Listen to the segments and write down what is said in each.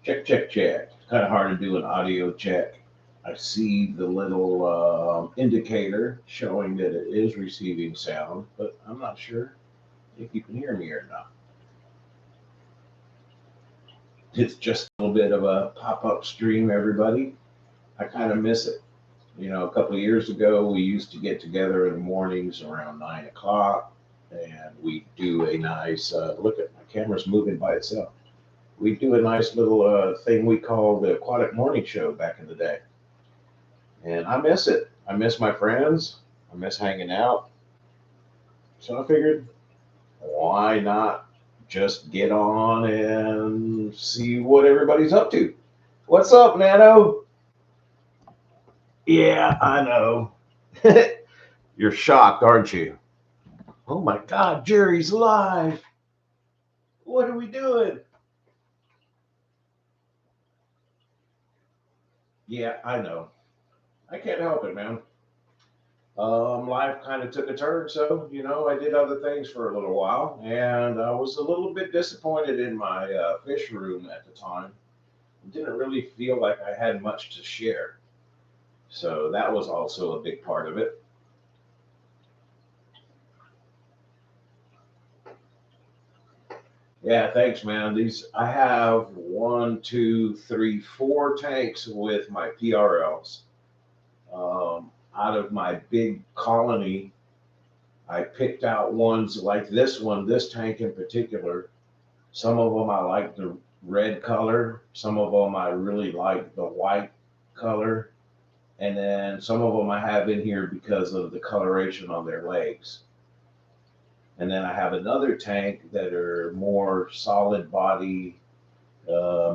Check, check, check. It's kind of hard to do an audio check. I see the little indicator showing that it is receiving sound, but I'm not sure if you can hear me or not. It's just a little bit of a pop up stream, everybody. I kind of miss it. You know, a couple of years ago, we used to get together in the mornings around 9 o'clock, and we do a nice look at my camera's moving by itself. We do a nice little thing we call the Aquatic Morning Show back in the day. And I miss it. I miss my friends. I miss hanging out. So I figured, why not just get on and see what everybody's up to? What's up, Nano? Yeah, I know. You're shocked, aren't you? Oh my God, Jerry's live. What are we doing? Yeah, I know. I can't help it, man. Life kind of took a turn, so I did other things for a little while, and I was a little bit disappointed in my fish room at the time. Didn't really feel like I had much to share, so that was also a big part of it. Yeah, thanks, man. These I have one, two, three, four tanks with my PRLs. Out of my big colony, I picked out ones like this one, this tank in particular. Some of them I like the red color. Some of them I really like the white color. And then some of them I have in here because of the coloration on their legs. And then I have another tank that are more solid body,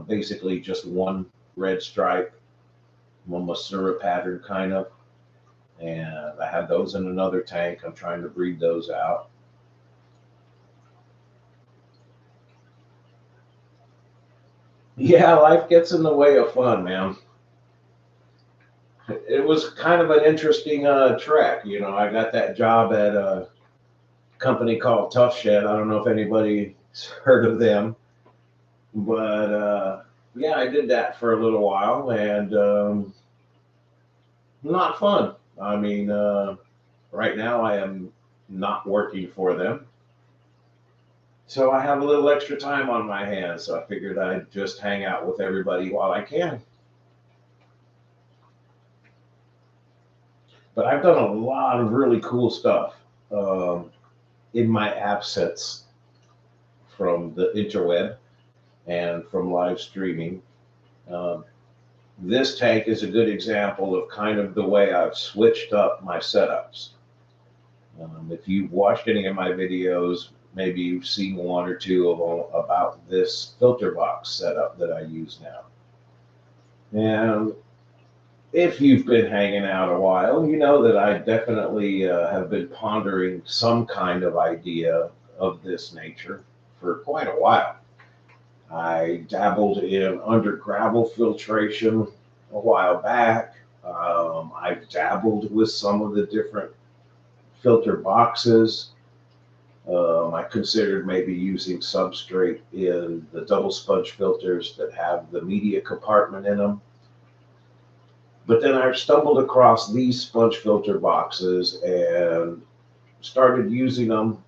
basically just one red stripe, one Masura pattern kind of. And I have those in another tank. I'm trying to breed those out. Yeah, life gets in the way of fun, man. It was kind of an interesting trek. I got that job at a company called Tough Shed. I don't know if anybody's heard of them, but yeah, I did that for a little while, and not fun. I mean, right now I am not working for them. So I have a little extra time on my hands, so I figured I'd just hang out with everybody while I can. But I've done a lot of really cool stuff in my absence from the interweb and from live streaming. Um, this tank is a good example of kind of the way I've switched up my setups. If you've watched any of my videos, maybe you've seen one or two of them about this filter box setup that I use now. And if you've been hanging out a while, you know that I definitely have been pondering some kind of idea of this nature for quite a while. I dabbled in under gravel filtration a while back. I've dabbled with some of the different filter boxes. I considered maybe using substrate in the double sponge filters that have the media compartment in them. But then I stumbled across these sponge filter boxes and started using them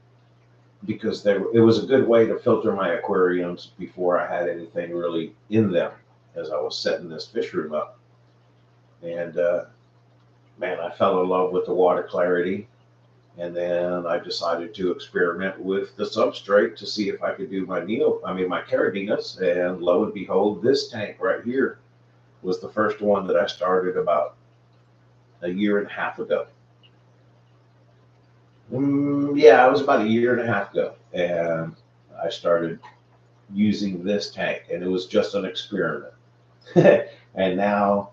because it was a good way to filter my aquariums before I had anything really in them as I was setting this fish room up. And man, I fell in love with the water clarity. And then I decided to experiment with the substrate to see if I could do my Caradinas. And lo and behold, this tank right here was the first one that I started about a year and a half ago. Yeah, it was about a year and a half ago. And I started using this tank, and it was just an experiment. And now,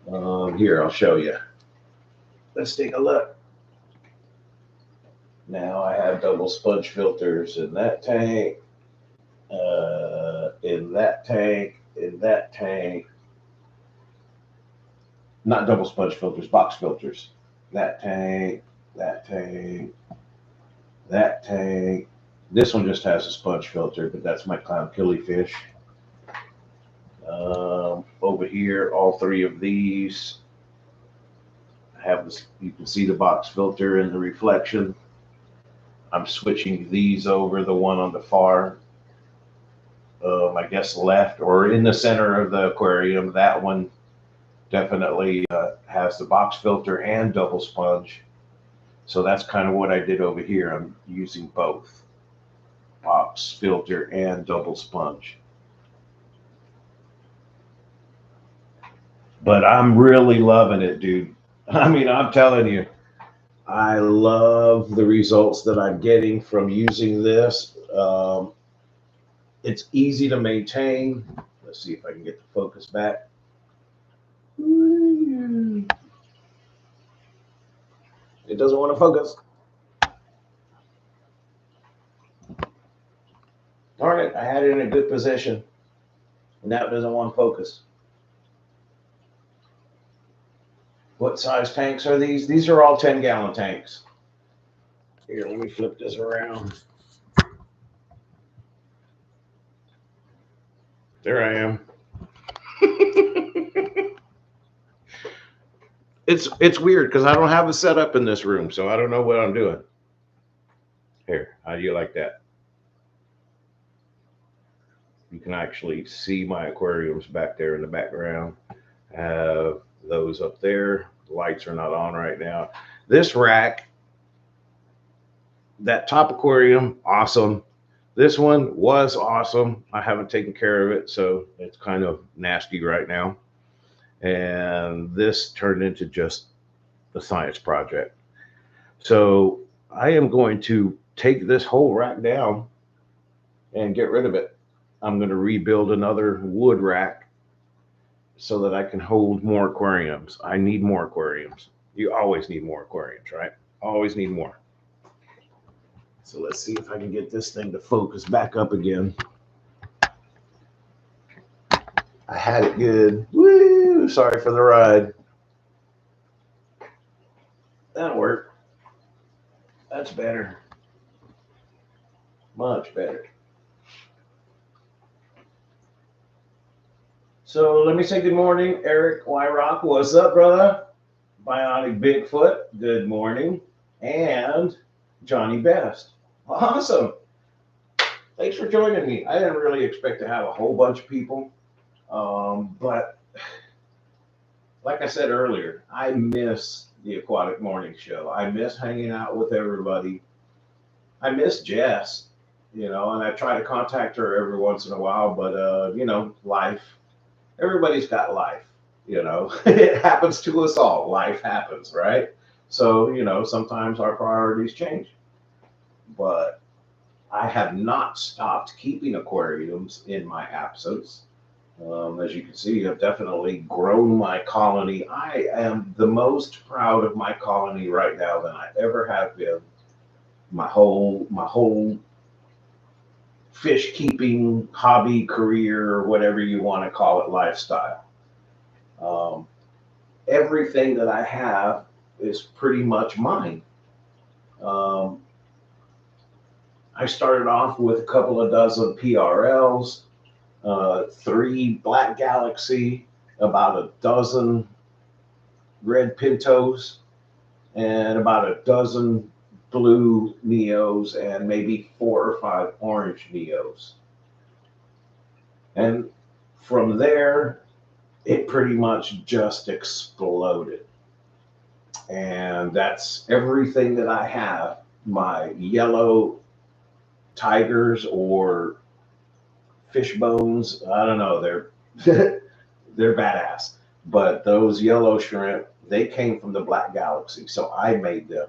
here, I'll show you. Let's take a look. Now I have double sponge filters in that tank, in that tank, in that tank. Not double sponge filters, box filters. That tank, that tank, that tank. This one just has a sponge filter, but that's my clown killifish. Over here, all three of these have this. You can see the box filter and the reflection. I'm switching these over. The one on the far, I guess left or in the center of the aquarium. That one definitely has the box filter and double sponge. So that's kind of what I did over here. I'm using both box filter and double sponge. But I'm really loving it, dude. I mean, I'm telling you, I love the results that I'm getting from using this. It's easy to maintain. Let's see if I can get the focus back. It doesn't want to focus. Darn it, I had it in a good position. And now it doesn't want to focus. What size tanks are these? These are all 10-gallon tanks. Here, let me flip this around. There I am. It's weird because I don't have a setup in this room, so I don't know what I'm doing. Here, how do you like that? You can actually see my aquariums back there in the background. I have those up there. The lights are not on right now. This rack, that top aquarium, awesome. This one was awesome. I haven't taken care of it, so it's kind of nasty right now. And this turned into just a science project. So I am going to take this whole rack down and get rid of it. I'm going to rebuild another wood rack so that I can hold more aquariums. I need more aquariums. You always need more aquariums, right? Always need more. So let's see if I can get this thing to focus back up again. I had it good. Woo! Sorry for the ride. That'll work. That's better. Much better. So let me say good morning, Eric Wyrock. What's up, brother? Bionic Bigfoot, good morning. And Johnny Best. Awesome. Thanks for joining me. I didn't really expect to have a whole bunch of people. But like I said earlier, I miss the Aquatic Morning Show. I miss hanging out with everybody. I miss Jess, and I try to contact her every once in a while, but, life. Everybody's got life, It happens to us all. Life happens, right? So, sometimes our priorities change. But I have not stopped keeping aquariums in my absence. As you can see, I've definitely grown my colony. I am the most proud of my colony right now than I ever have been. My whole fish keeping hobby, career, whatever you want to call it, lifestyle. Everything that I have is pretty much mine. I started off with a couple of dozen PRLs, 3 Black Galaxy, about a dozen red Pintos, and about a dozen blue Neos, and maybe 4 or 5 orange Neos. And from there, it pretty much just exploded. And that's everything that I have. My yellow tigers or fish bones, I don't know, they're they're badass. But those yellow shrimp, they came from the Black Galaxy, so I made them.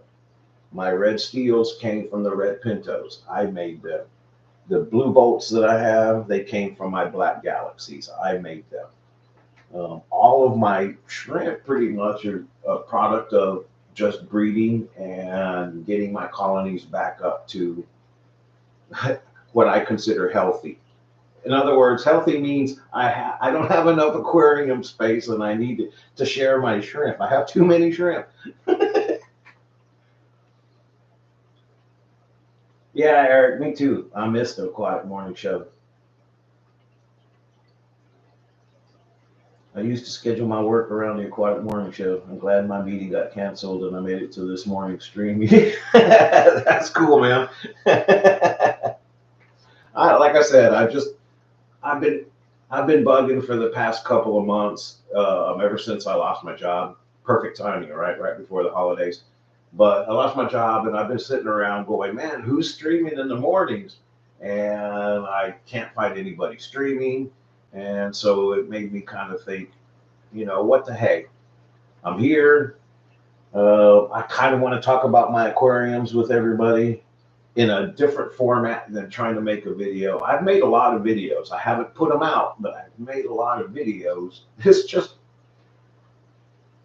My red steels came from the red Pintos. I made them. The blue bolts that I have, they came from my Black Galaxies. I made them. All of my shrimp pretty much are a product of just breeding and getting my colonies back up to what I consider healthy. In other words, healthy means I don't have enough aquarium space and I need to share my shrimp. I have too many shrimp. Yeah, Eric, me too. I missed the Aquatic Morning Show. I used to schedule my work around the Aquatic Morning Show. I'm glad my meeting got canceled and I made it to this morning's stream. That's cool, man. Like I said, I've been I've been bugging for the past couple of months, ever since I lost my job. Perfect timing, right before the holidays. But I lost my job, and I've been sitting around going, "Man, who's streaming in the mornings?" And I can't find anybody streaming, and so it made me kind of think, what the heck? I'm here. I kind of want to talk about my aquariums with everybody in a different format than trying to make a video. I've made a lot of videos. I haven't put them out, but I've made a lot of videos. It's just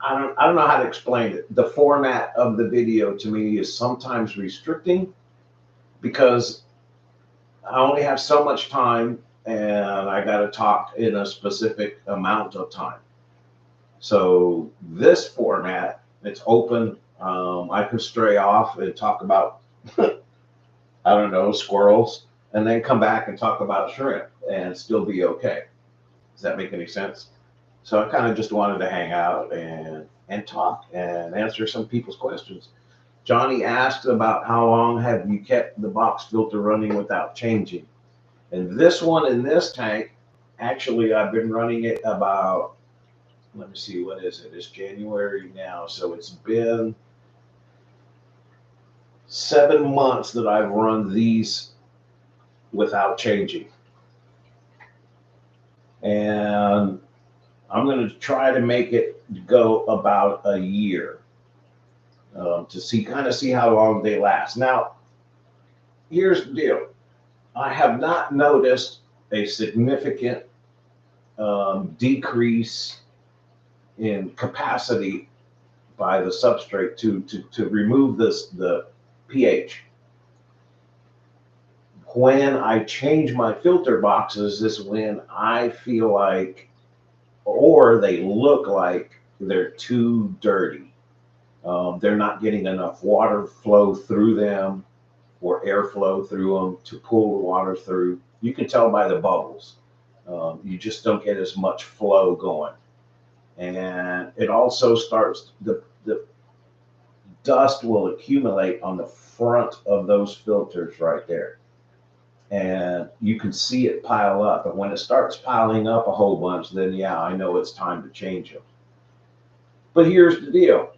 I don't know how to explain it. The format of the video to me is sometimes restricting because I only have so much time and I got to talk in a specific amount of time. So this format, it's open. I can stray off and talk about I don't know, squirrels, and then come back and talk about shrimp and still be okay. Does that make any sense? So I kind of just wanted to hang out and talk and answer some people's questions. Johnny asked about how long have you kept the box filter running without changing? And this one in this tank, actually, I've been running it about, let me see, what is it? It's January now. So it's been 7 months that I've run these without changing. And I'm going to try to make it go about a year, to see how long they last. Now, here's the deal. I have not noticed a significant decrease in capacity by the substrate to remove the pH. When I change my filter boxes is when I feel like, or they look like they're too dirty. They're not getting enough water flow through them or airflow through them to pull the water through. You can tell by the bubbles. You just don't get as much flow going. And it also starts, the dust will accumulate on the front of those filters right there. And you can see it pile up. And when it starts piling up a whole bunch, then yeah, I know it's time to change them. But here's the deal.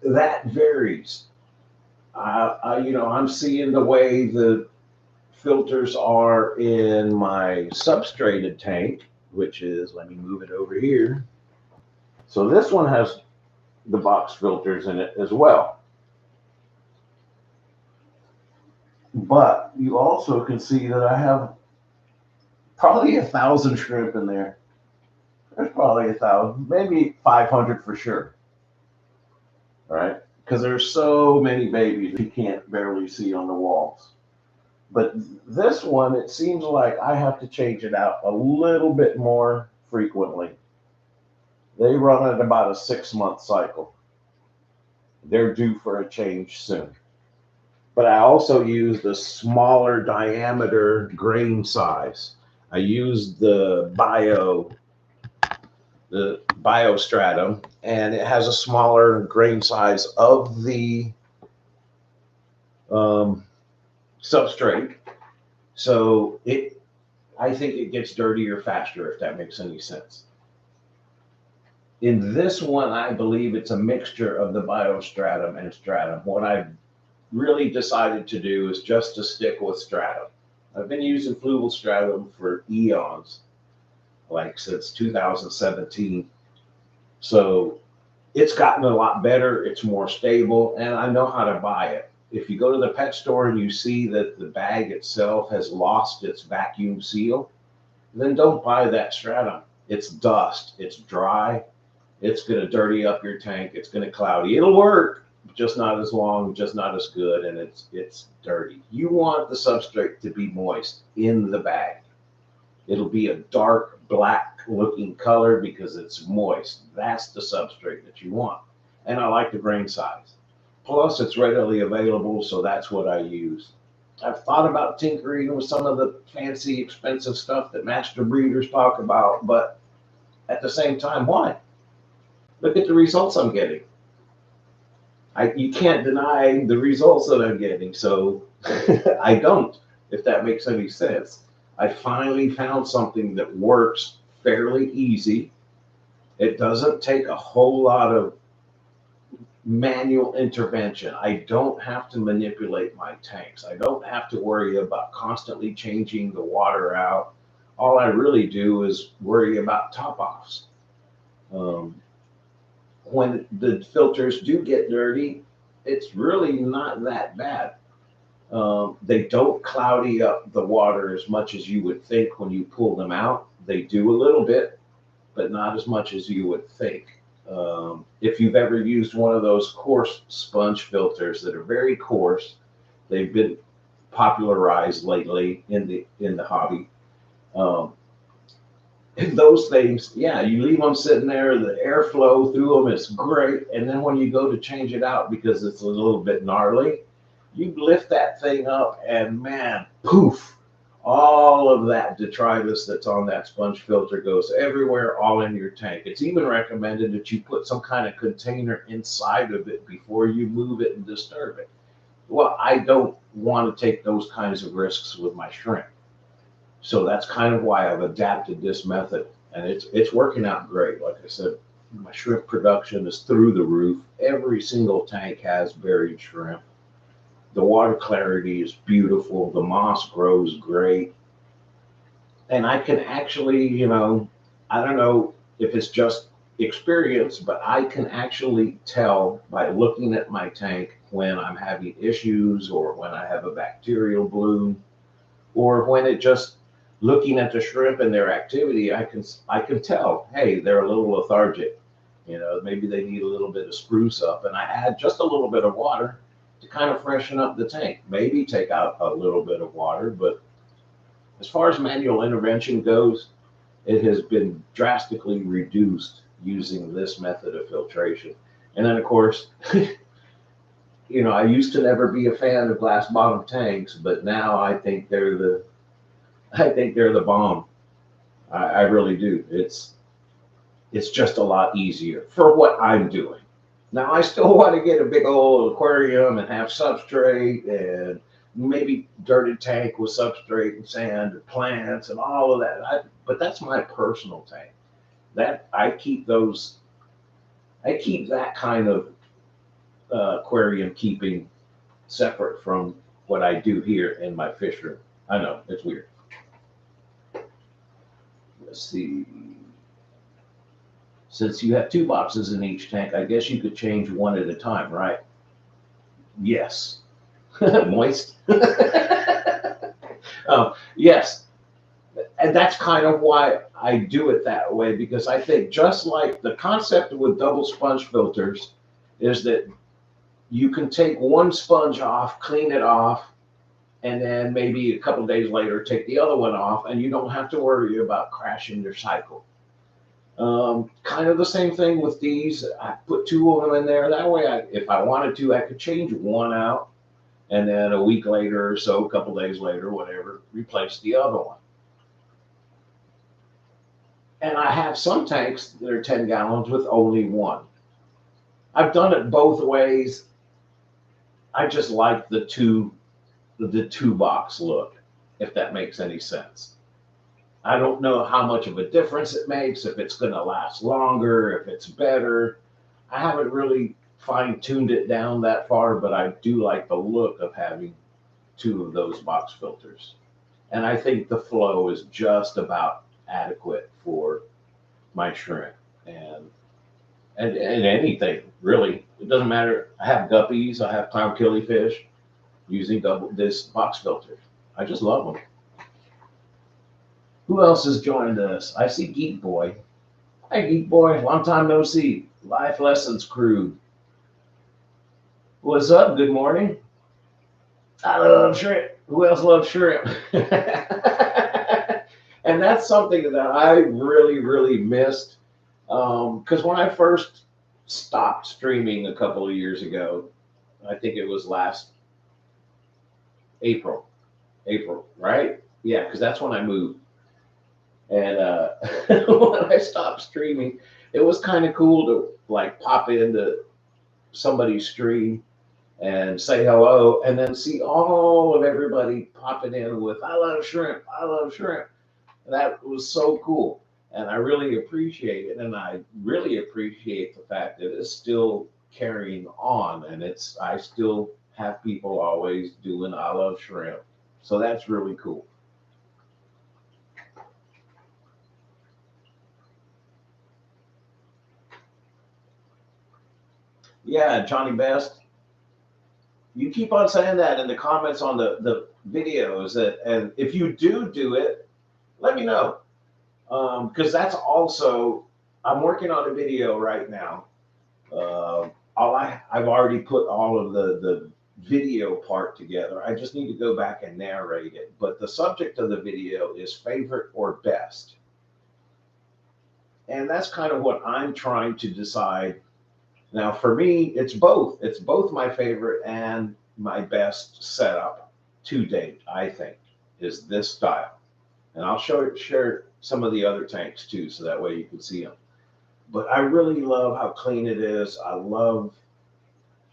That varies. I'm seeing the way the filters are in my substrated tank, which is, let me move it over here. So this one has the box filters in it as well. But you also can see that I have probably 1,000 shrimp in there. There's probably 1,000, maybe 500 for sure. All right, because there's so many babies you can't barely see on the walls. But this one, it seems like I have to change it out a little bit more frequently. They run at about a 6-month cycle. They're due for a change soon. But I also use the smaller diameter grain size. I use the BioStratum, and it has a smaller grain size of the substrate. So I think it gets dirtier faster, if that makes any sense. In this one, I believe it's a mixture of the BioStratum and Stratum. What I really decided to do is just to stick with Stratum. I've been using Fluval Stratum for eons, like since 2017. So it's gotten a lot better. It's more stable, and I know how to buy it. If you go to the pet store and you see that the bag itself has lost its vacuum seal, then don't buy that Stratum. It's dust. It's dry. It's going to dirty up your tank. It's going to cloudy. It'll work, just not as long, just not as good, and it's dirty. You want the substrate to be moist in the bag. It'll be a dark black looking color because it's moist. That's the substrate that you want. And I like the grain size. Plus, it's readily available, so that's what I use. I've thought about tinkering with some of the fancy, expensive stuff that master breeders talk about, but at the same time, why? Look at the results I'm getting. You can't deny the results that I'm getting, so I don't, if that makes any sense. I finally found something that works fairly easy. It doesn't take a whole lot of manual intervention. I don't have to manipulate my tanks. I don't have to worry about constantly changing the water out. All I really do is worry about top offs. Um, when the filters do get dirty, it's really not that bad. They don't cloudy up the water as much as you would think when you pull them out. They do a little bit, but not as much as you would think. If you've ever used one of those coarse sponge filters that are very coarse, they've been popularized lately in the hobby. Um, those things, yeah, you leave them sitting there, the airflow through them is great, and then when you go to change it out because it's a little bit gnarly, you lift that thing up, and man, poof, all of that detritus that's on that sponge filter goes everywhere, all in your tank. It's even recommended that you put some kind of container inside of it before you move it and disturb it. Well, I don't want to take those kinds of risks with my shrimp. So that's kind of why I've adapted this method, and it's working out great. Like I said, my shrimp production is through the roof. Every single tank has buried shrimp. The water clarity is beautiful. The moss grows great. And I can actually, I don't know if it's just experience, but I can actually tell by looking at my tank when I'm having issues or when I have a bacterial bloom or when it just looking at the shrimp and their activity, I can tell, hey, they're a little lethargic. Maybe they need a little bit of spruce up, and I add just a little bit of water to kind of freshen up the tank. Maybe take out a little bit of water, but as far as manual intervention goes, it has been drastically reduced using this method of filtration. And then, of course, I used to never be a fan of glass bottom tanks, but now I think they're the bomb. I really do. It's just a lot easier for what I'm doing. Now I still want to get a big old aquarium and have substrate and maybe dirty tank with substrate and sand and plants and all of that. But that's my personal tank. That I keep that kind of aquarium keeping separate from what I do here in my fish room. I know it's weird. Let's see. Since you have two boxes in each tank, I guess you could change one at a time, right? Yes. Moist. Yes. And that's kind of why I do it that way, because I think just like the concept with double sponge filters is that you can take one sponge off, clean it off, and then maybe a couple days later take the other one off, and you don't have to worry about crashing your cycle. Kind of the same thing with these. I put two of them in there. That way, if I wanted to, I could change one out, and then a week later or so, a couple days later, whatever, replace the other one. And I have some tanks that are 10 gallons with only one. I've done it both ways. I just like the two box look, if that makes any sense. I don't know how much of a difference it makes, if it's going to last longer, if it's better. I haven't really fine tuned it down that far, but I do like the look of having two of those box filters. And I think the flow is just about adequate for my shrimp and anything really. It doesn't matter. I have guppies, I have clown killifish using this box filter. I just love them. Who else has joined us? I see Geek Boy. Hi, Geek Boy. Long time no see. Life Lessons crew. What's up? Good morning. I love shrimp. Who else loves shrimp? And that's something that I really, really missed. Because when I first stopped streaming a couple of years ago, I think it was last April, right? Yeah, because that's when I moved. And when I stopped streaming, it was kind of cool to like pop into somebody's stream and say hello, and then see all of everybody popping in with "I love shrimp, I love shrimp." That was so cool, and I really appreciate it, and I really appreciate the fact that it's still carrying on, and it's I still have people always doing "I love shrimp," so that's really cool. Yeah, Johnny Best, you keep on saying that in the comments on the videos, that, and if you do it, let me know, because that's also, I'm working on a video right now. I've already put all of the video part together. I just need to go back and narrate it. But the subject of the video is favorite or best, and that's kind of what I'm trying to decide. Now, for me, it's both. It's both my favorite and my best setup to date. I think is this style, and I'll share some of the other tanks too, so that way you can see them. But I really love how clean it is. I love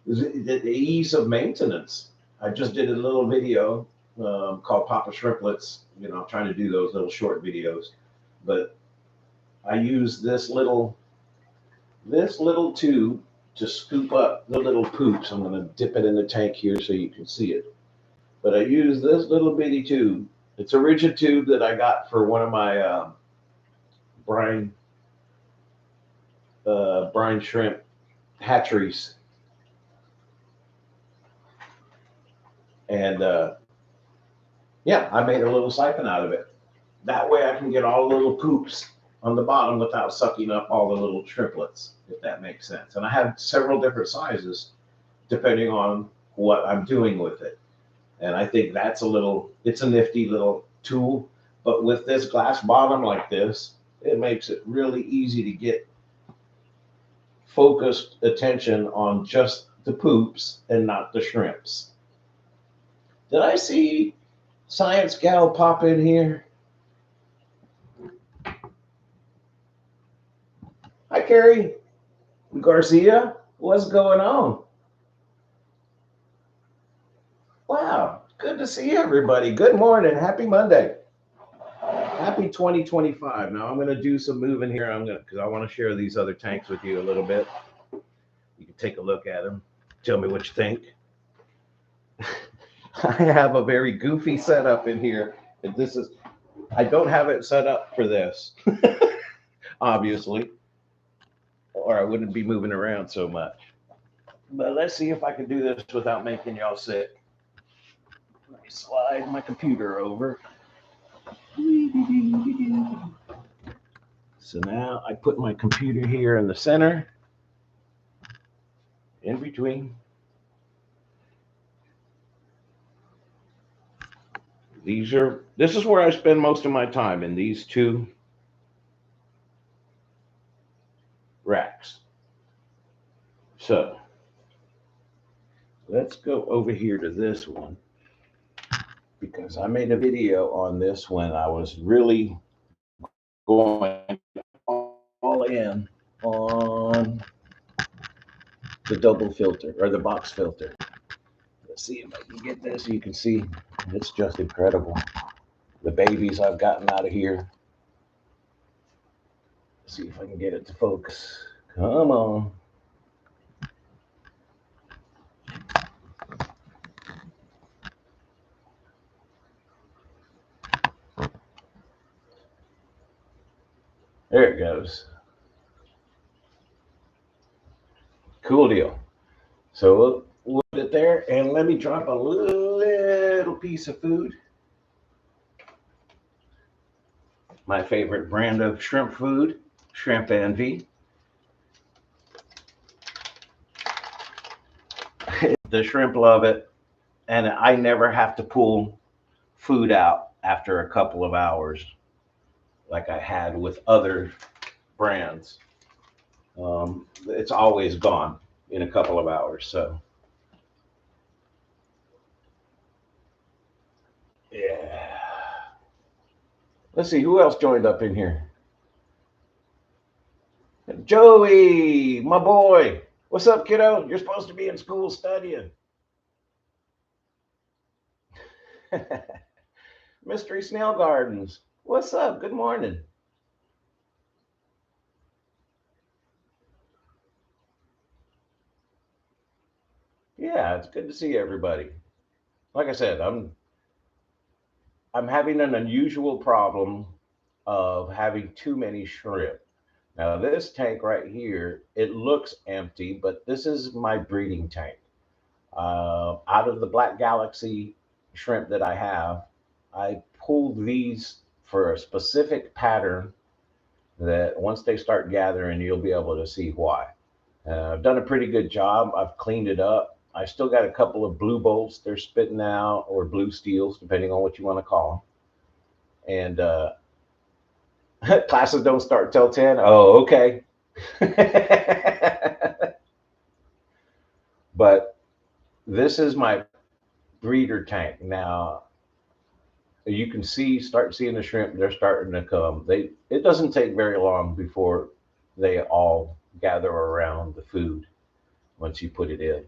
the ease of maintenance. I just did a little video called Papa Shrimplets. I'm trying to do those little short videos, but I use this little tube to scoop up the little poops. I'm going to dip it in the tank here so you can see it. But I use this little bitty tube. It's a rigid tube that I got for one of my brine brine shrimp hatcheries, and yeah, I made a little siphon out of it. That way I can get all the little poops on the bottom without sucking up all the little triplets, if that makes sense. And I have several different sizes depending on what I'm doing with it. And I think it's a nifty little tool. But with this glass bottom like this, it makes it really easy to get focused attention on just the poops and not the shrimps. Did I see Science Gal pop in here? Hi, Carrie Garcia. What's going on? Wow. Good to see everybody. Good morning. Happy Monday. Happy 2025. Now I'm going to do some moving here. Because I want to share these other tanks with you a little bit. You can take a look at them. Tell me what you think. I have a very goofy setup in here. I don't have it set up for this, obviously, or I wouldn't be moving around so much. But let's see if I can do this without making y'all sick. Let me slide my computer over. So now I put my computer here in the center, in between. This is where I spend most of my time, in these two racks. So let's go over here to this one, because I made a video on this when I was really going all in on the double filter or the box filter. Let's see if I can get this. You can see it's just incredible. The babies I've gotten out of here. Let's see if I can get it to focus. Come on. There it goes. Cool deal. So we'll put it there, and let me drop a little piece of food. My favorite brand of shrimp food, Shrimp Envy. The shrimp love it, and I never have to pull food out after a couple of hours like I had with other brands. It's always gone in a couple of hours. So, yeah. Let's see who else joined up in here. Joey, my boy. What's up, kiddo? You're supposed to be in school studying. Mystery Snail Gardens. What's up? Good morning. Yeah, it's good to see everybody. Like I said, I'm having an unusual problem of having too many shrimp. Now, this tank right here, it looks empty, but this is my breeding tank. Out of the Black Galaxy shrimp that I have, I pulled these for a specific pattern that once they start gathering, you'll be able to see why. I've done a pretty good job. I've cleaned it up. I still got a couple of blue bolts they're spitting out, or blue steels, depending on what you want to call them. And classes don't start till 10. Oh, okay. But this is my breeder tank. Now, you can start seeing the shrimp. They're starting to come. It doesn't take very long before they all gather around the food once you put it in.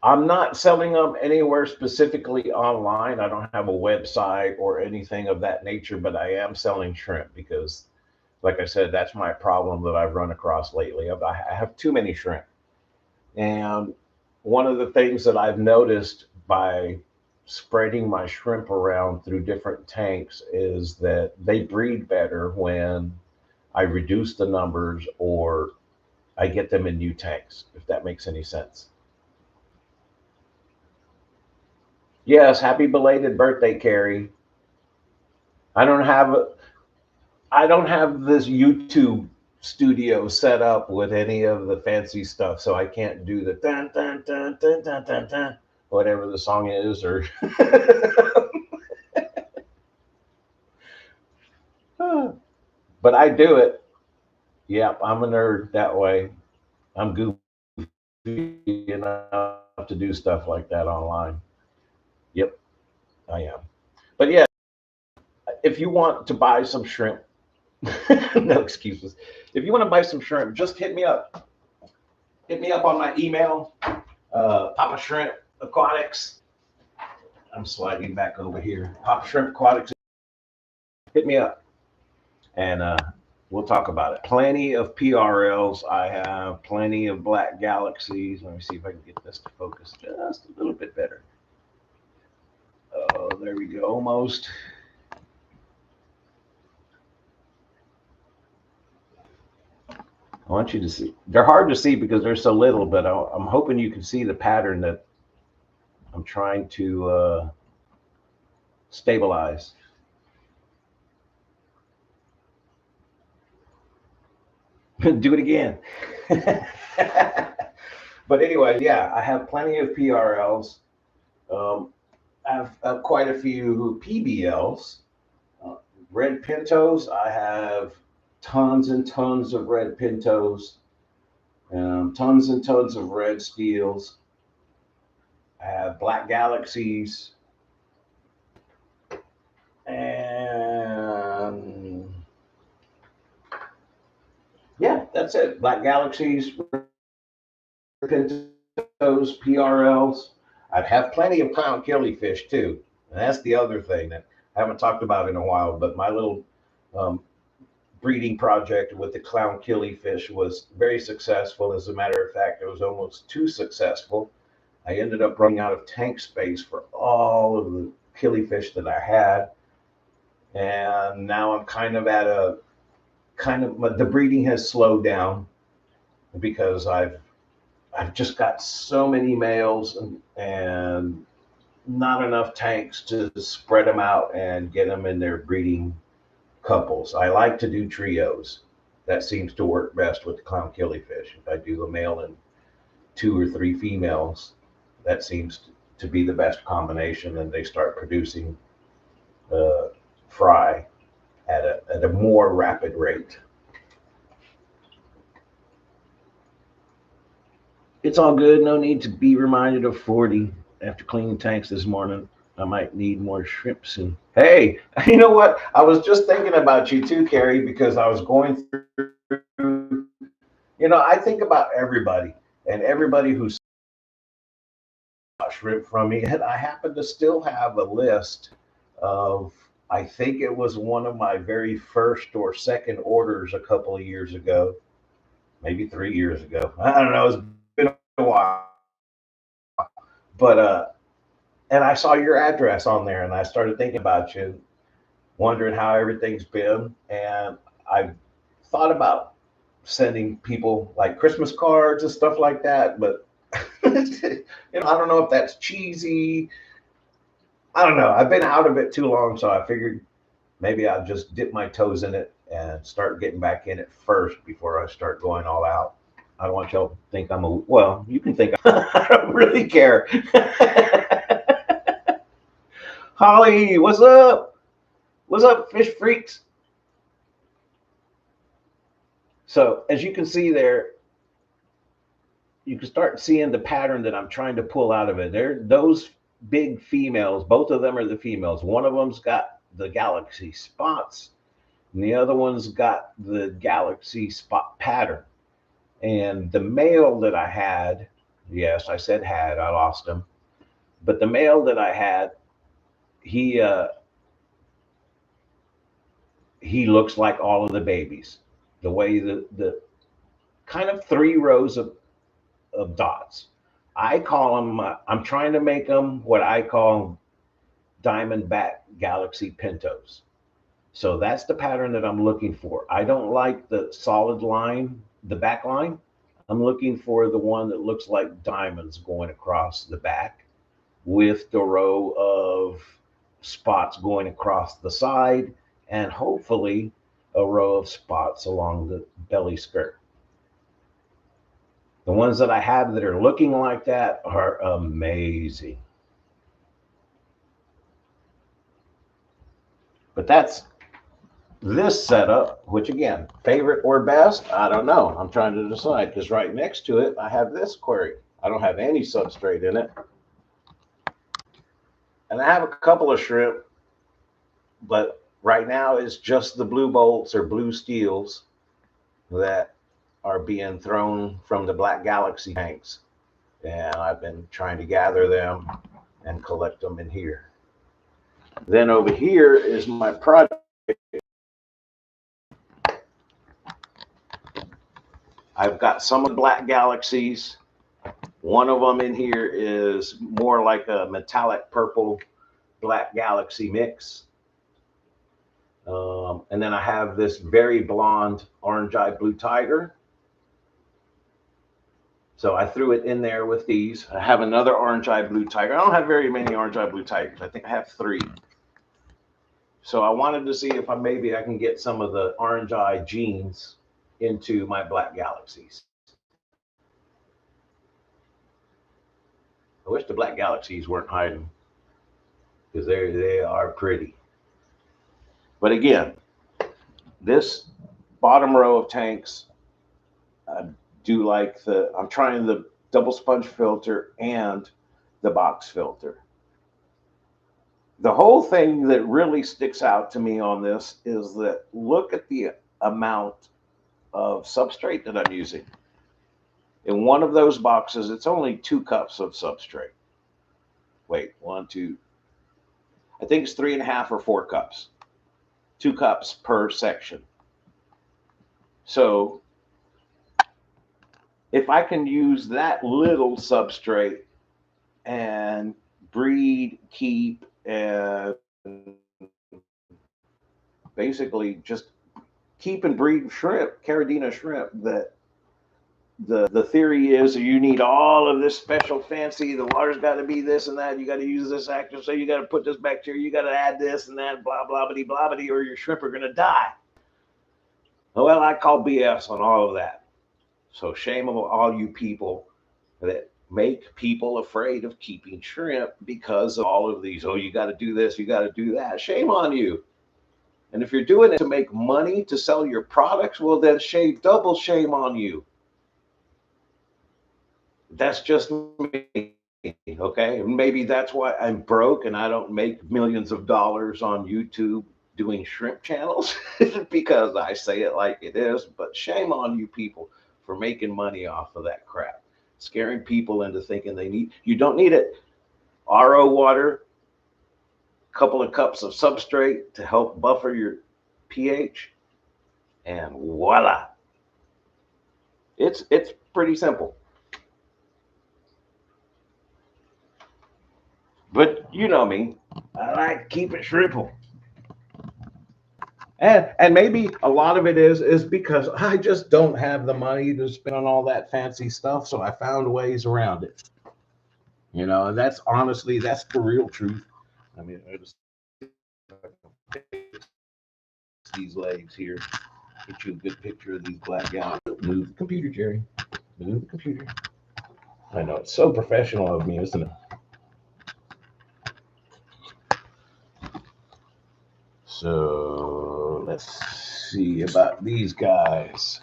I'm not selling them anywhere specifically online. I don't have a website or anything of that nature, but I am selling shrimp because, like I said, that's my problem that I've run across lately. I have too many shrimp. And one of the things that I've noticed by spreading my shrimp around through different tanks is that they breed better when I reduce the numbers or I get them in new tanks, if that makes any sense. Yes, happy belated birthday, Carrie. I don't have I don't have this YouTube studio set up with any of the fancy stuff, so I can't do the dun dun dun dun dun dun dun, whatever the song is, or but I do it. Yep, I'm a nerd that way. I'm goofy enough to do stuff like that online. Yep, I am. But yeah, if you want to buy some shrimp, no excuses. If you want to buy some shrimp, just hit me up. Hit me up on my email, Papa Shrimp Aquatics. I'm sliding back over here. Papa Shrimp Aquatics. Hit me up, and we'll talk about it. Plenty of PRLs. I have plenty of Black Galaxies. Let me see if I can get this to focus just a little bit better. Oh, there we go. Almost. I want you to see. They're hard to see because they're so little, but I'm hoping you can see the pattern that I'm trying to stabilize. Do it again. But anyway, yeah, I have plenty of PRLs. I have quite a few PBLs. Uh, Red Pintos, I have tons and tons of red pintos, tons and tons of red steels. I have Black Galaxies, and yeah, that's it. Black Galaxies, pintos, PRLs. I have plenty of clown killifish too. And that's the other thing that I haven't talked about in a while. But my little um, breeding project with the clown killifish was very successful. As a matter of fact, it was almost too successful. I ended up running out of tank space for all of the killifish that I had. And now I'm kind of at a the breeding has slowed down because I've just got so many males and not enough tanks to spread them out and get them in their breeding couples. I like to do trios. That seems to work best with the clown killifish. If I do a male and two or three females, that seems to be the best combination, and they start producing fry at a more rapid rate. It's all good. No need to be reminded of 40 after cleaning tanks this morning. I might need more shrimp soon. Hey, you know what? I was just thinking about you too, Carrie, because I was going through, I think about everybody and everybody who's bought shrimp from me. And I happen to still have a list of, I think it was one of my very first or second orders a couple of years ago, maybe 3 years ago. I don't know. It's been a while. But, and I saw your address on there and I started thinking about you, wondering how everything's been. And I thought about sending people like Christmas cards and stuff like that. But, I don't know if that's cheesy. I don't know. I've been out of it too long. So I figured maybe I'll just dip my toes in it and start getting back in it first before I start going all out. I don't want y'all to think well, you can think I don't really care. Holly, what's up? What's up, fish freaks? So as you can see there, you can start seeing the pattern that I'm trying to pull out of it. Those big females, both of them are the females. One of them's got the galaxy spots, and the other one's got the galaxy spot pattern. And the male that I had, yes, I said had, I lost him. But the male that I had, he looks like all of the babies. The way the kind of 3 rows of dots. I call them, I'm trying to make them what I call Diamondback Galaxy Pintos. So that's the pattern that I'm looking for. I don't like the solid line, the back line. I'm looking for the one that looks like diamonds going across the back with the row of spots going across the side and hopefully a row of spots along the belly skirt. The ones that I have that are looking like that are amazing. But that's this setup, which again, favorite or best, I don't know. I'm trying to decide because right next to it, I have this aquarium. I don't have any substrate in it. And I have a couple of shrimp, but right now it's just the blue bolts or blue steels that are being thrown from the Black Galaxy tanks. And I've been trying to gather them and collect them in here. Then over here is my project. I've got some of the Black Galaxies. One of them in here is more like a metallic purple Black Galaxy mix. And then I have this very blonde orange-eyed blue tiger. So I threw it in there with these. I have another orange-eyed blue tiger. I don't have very many orange-eyed blue tigers. I think I have 3. So I wanted to see if maybe I can get some of the orange-eyed genes into my Black Galaxies. I wish the Black Galaxies weren't hiding because they are pretty. But again, this bottom row of tanks, I do like I'm trying the double sponge filter and the box filter. The whole thing that really sticks out to me on this is that look at the amount of substrate that I'm using. In one of those boxes, it's only 2 cups of substrate. Wait, 1, 2, I think it's 3.5 or 4 cups. 2 cups per section. So if I can use that little substrate and breed, keep, and basically just keep and breed shrimp, Caridina shrimp, that the theory is you need all of this special fancy, the water's got to be this and that, you got to use this active, so you got to put this bacteria, you got to add this and that, blah, blah, bitty, blah, bitty, or your shrimp are going to die. Well, I call BS on all of that. So shame on all you people that make people afraid of keeping shrimp because of all of these, oh, you got to do this, you got to do that. Shame on you. And if you're doing it to make money to sell your products, well, then double shame on you. That's just me. Okay, maybe that's why I'm broke and I don't make millions of dollars on YouTube doing shrimp channels because I say it like it is. But shame on you people for making money off of that crap, scaring people into thinking you don't need it. RO water, a couple of cups of substrate to help buffer your pH, and voila. It's pretty simple. But you know me, I like to keep it shrimple. And maybe a lot of it is because I just don't have the money to spend on all that fancy stuff, so I found ways around it. You know, and that's honestly that's the real truth. I mean, I just these legs here, get you a good picture of these black guys. Move the computer, Jerry. Move the computer. I know it's so professional of me, isn't it? So let's see about these guys.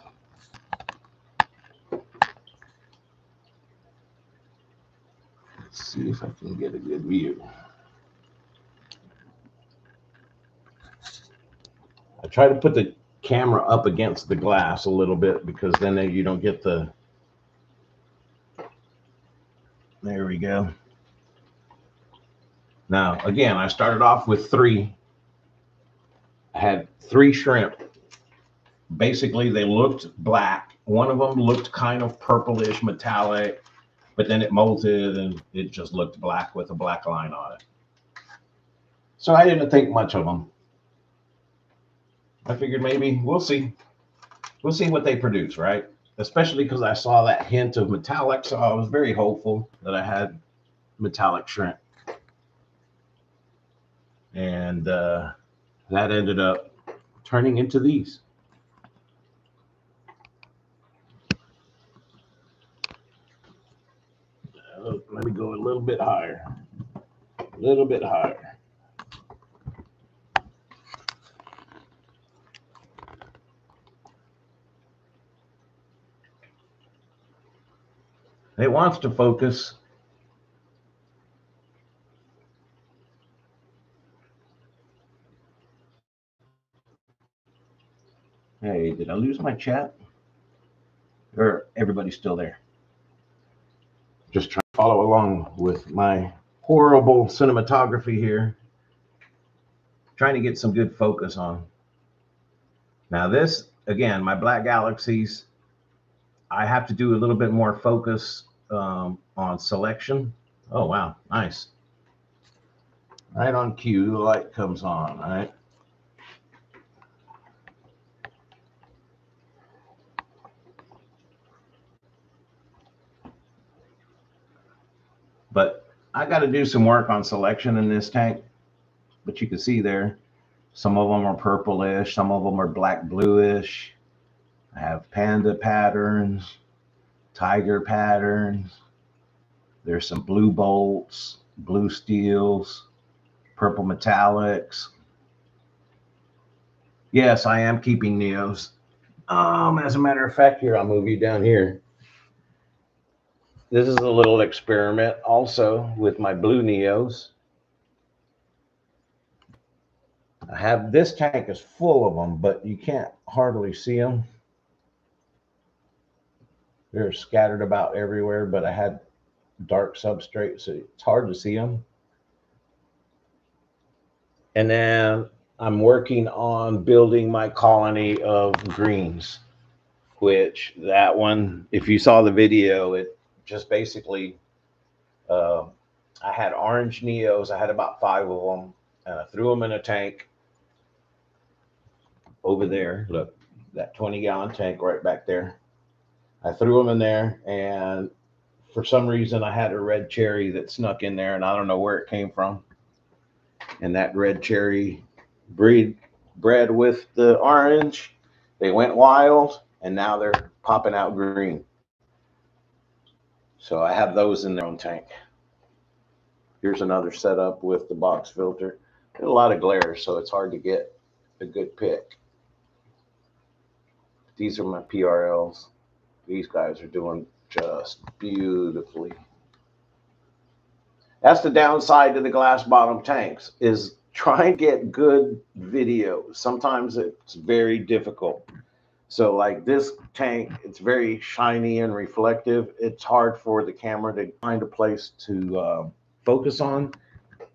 Let's see if I can get a good view. I try to put the camera up against the glass a little bit because then you don't get the. There we go. Now, again, I started off with 3. I had 3 shrimp. Basically, they looked black. One of them looked kind of purplish metallic, but then it molted and it just looked black with a black line on it. So I didn't think much of them. I figured maybe we'll see. We'll see what they produce, right? Especially because I saw that hint of metallic, so I was very hopeful that I had metallic shrimp. And that ended up turning into these. Let me go a little bit higher. A little bit higher. It wants to focus. Hey, did I lose my chat? Or everybody's still there? Just trying to follow along with my horrible cinematography here. Trying to get some good focus on. Now this, again, my black galaxies, I have to do a little bit more focus on selection. Oh, wow, nice. Right on cue, the light comes on, right? But I got to do some work on selection in this tank. But you can see there, some of them are purplish, some of them are black bluish. I have panda patterns, tiger patterns. There's some blue bolts, blue steels, purple metallics. Yes, I am keeping neos. As a matter of fact, here, I'll move you down here. This is a little experiment also with my blue neos. I have this tank is full of them, but you can't hardly see them. They're scattered about everywhere, but I had dark substrate, so it's hard to see them. And then I'm working on building my colony of greens, which that one, if you saw the video, it just basically, I had orange neos. I had about 5 of them, and I threw them in a tank over there. Look, that 20-gallon tank right back there. I threw them in there, and for some reason, I had a red cherry that snuck in there, and I don't know where it came from. And that red cherry bred with the orange. They went wild, and now they're popping out green. So I have those in their own tank. Here's another setup with the box filter. There's a lot of glare, so it's hard to get a good pick. These are my PRLs. These guys are doing just beautifully. That's the downside to the glass bottom tanks, is trying to get good video. Sometimes it's very difficult. So like this tank, it's very shiny and reflective. It's hard for the camera to find a place to focus on.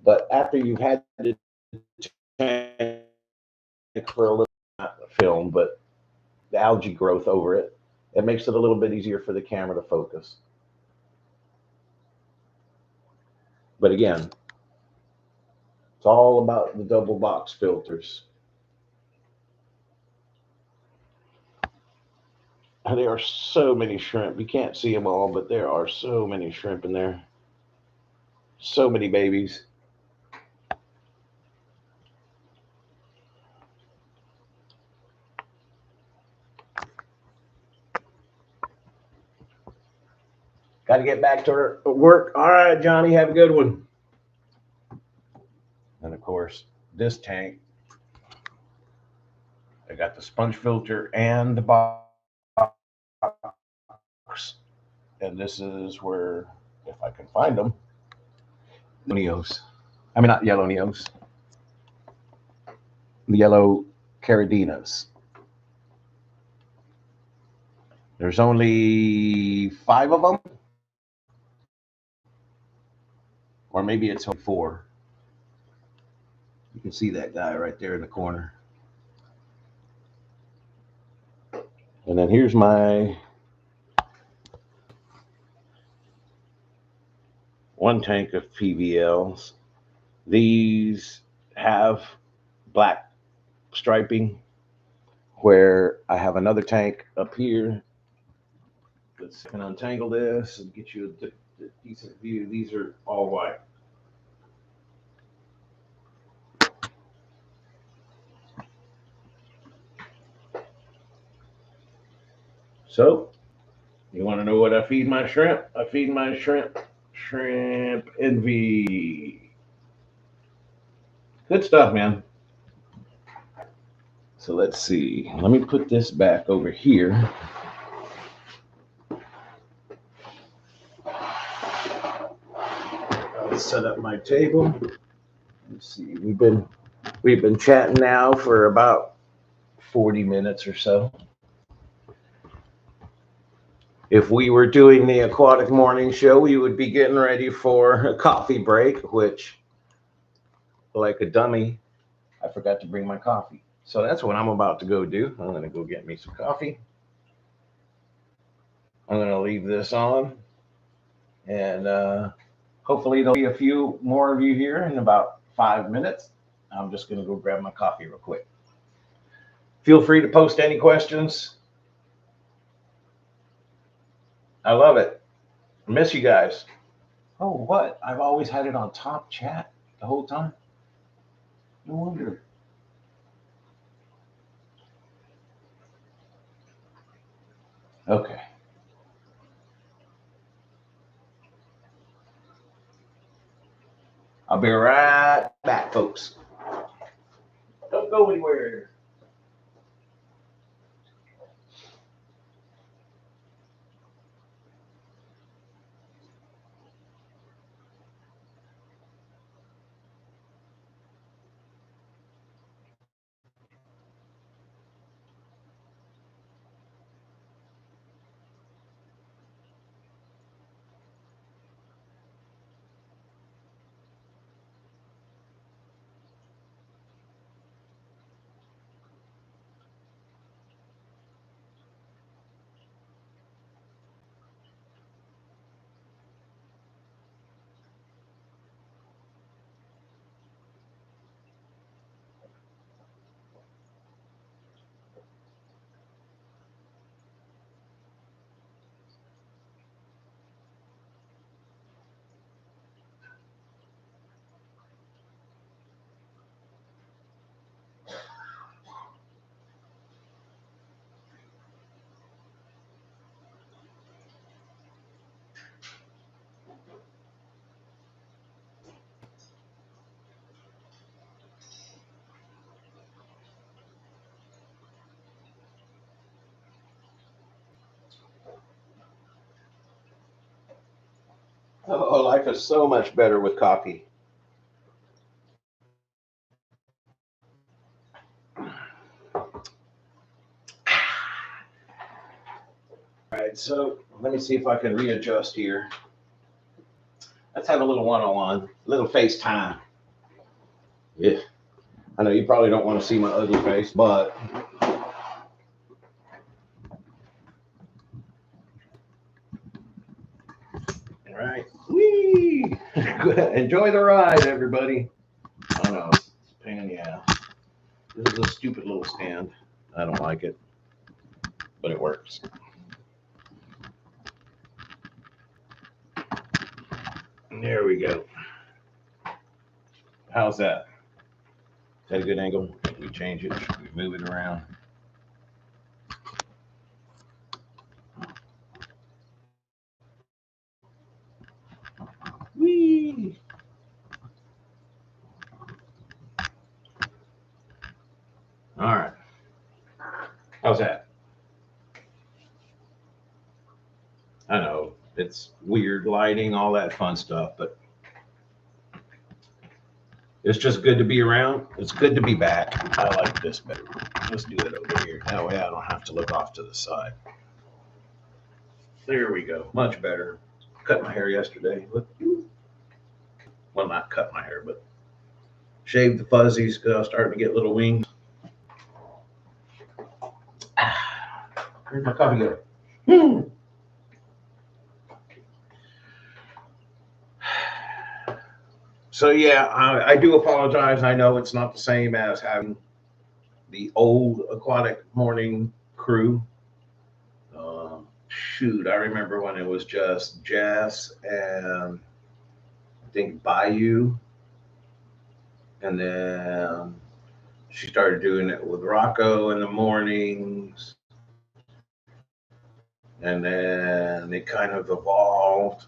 But after you've had the tank for a little, not film, but the algae growth over it, it makes it a little bit easier for the camera to focus. But again, it's all about the double box filters. And there are so many shrimp. You can't see them all, but there are so many shrimp in there. So many babies. Got to get back to work. All right, Johnny, have a good one. And of course, this tank, I got the sponge filter and the box. And this is where, if I can find them, Neos. I mean, not yellow Neos, the yellow Caridinas. There's only 5 of them, or maybe it's only 4. You can see that guy right there in the corner. And then here's my one tank of PVLs. These have black striping, where I have another tank up here. Let's untangle this and get you a decent view. These are all white. So, you want to know what I feed my shrimp? I feed my shrimp Shrimp Envy. Good stuff, man. So let's see. Let me put this back over here. I'll set up my table. Let's see. We've been chatting now for about 40 minutes or so. If we were doing the Aquatic Morning Show, we would be getting ready for a coffee break, which, like a dummy, I forgot to bring my coffee. So that's what I'm about to go do. I'm going to go get me some coffee. I'm going to leave this on. And hopefully there'll be a few more of you here in about 5 minutes. I'm just going to go grab my coffee real quick. Feel free to post any questions. I love it. I miss you guys. Oh, what? I've always had it on top chat the whole time. No wonder. Okay. I'll be right back, folks. Don't go anywhere. Oh, life is so much better with coffee. All right, so let me see if I can readjust here. Let's have a little one-on-one, a little FaceTime. Yeah, I know you probably don't want to see my ugly face, but all right. Whee! Enjoy the ride, everybody. I know, it's a pain in the ass. This is a stupid little stand. I don't like it, but it works. There we go. How's that? Is that a good angle? Should we change it? Should we move it around? Whee! All right. How's that? I know it's weird lighting, all that fun stuff, but it's just good to be around. It's good to be back. I like this better. Let's do it over here. That way I don't have to look off to the side. There we go. Much better. Cut my hair yesterday. Look. Well, not cut my hair, but shaved the fuzzies because I was starting to get little wings. Where's my coffee go? So yeah, I do apologize. I know it's not the same as having the old Aquatic Morning crew. Shoot, I remember when it was just Jess and I think Bayou, and then she started doing it with Rocco in the mornings, and then it kind of evolved.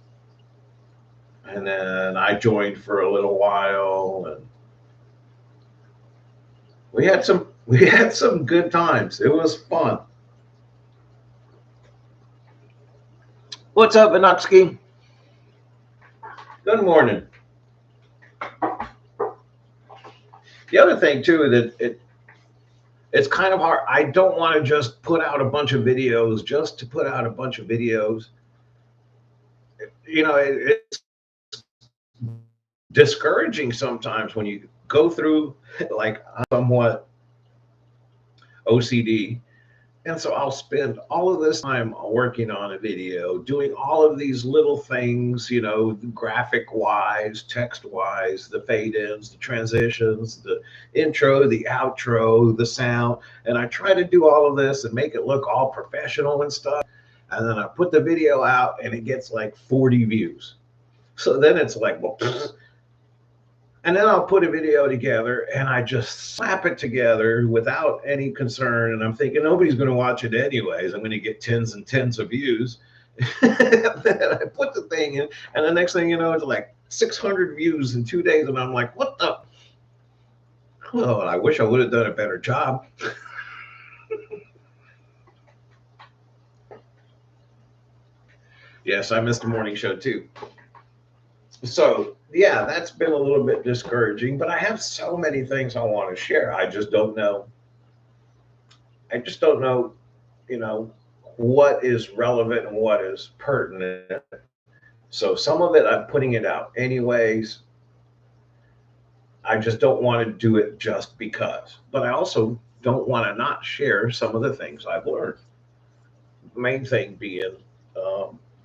And then I joined for a little while, and we had some good times. It was fun. What's up, Vinotsky? Good morning. The other thing too that it's kind of hard. I don't want to just put out a bunch of videos just to put out a bunch of videos. You know, it's discouraging sometimes when you go through, like, somewhat OCD. And so I'll spend all of this time working on a video, doing all of these little things, you know, graphic wise, text wise, the fade ins, the transitions, the intro, the outro, the sound. And I try to do all of this and make it look all professional and stuff. And then I put the video out and it gets like 40 views. So then it's like, well, and then I'll put a video together and I just slap it together without any concern. And I'm thinking nobody's going to watch it anyways. I'm going to get tens and tens of views. And then I put the thing in, and the next thing you know, it's like 600 views in 2 days. And I'm like, what the? Oh, I wish I would have done a better job. Yes, I missed the morning show too. So yeah, that's been a little bit discouraging, but I have so many things I want to share. I just don't know. You know, what is relevant and what is pertinent. So some of it I'm putting it out anyways. I just don't want to do it just because. But I also don't want to not share some of the things I've learned. The main thing being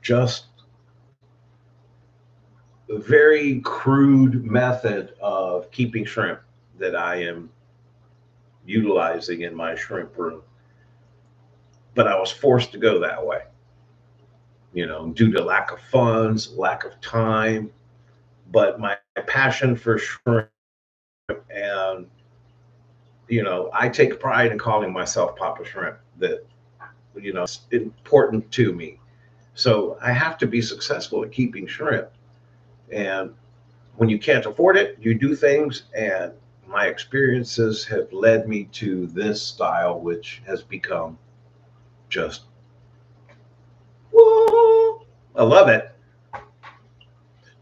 just a very crude method of keeping shrimp that I am utilizing in my shrimp room. But I was forced to go that way, you know, due to lack of funds, lack of time. But my passion for shrimp, and, you know, I take pride in calling myself Papa Shrimp, that, you know, it's important to me. So I have to be successful at keeping shrimp. And when you can't afford it, you do things. And my experiences have led me to this style, which has become just, whoa, I love it.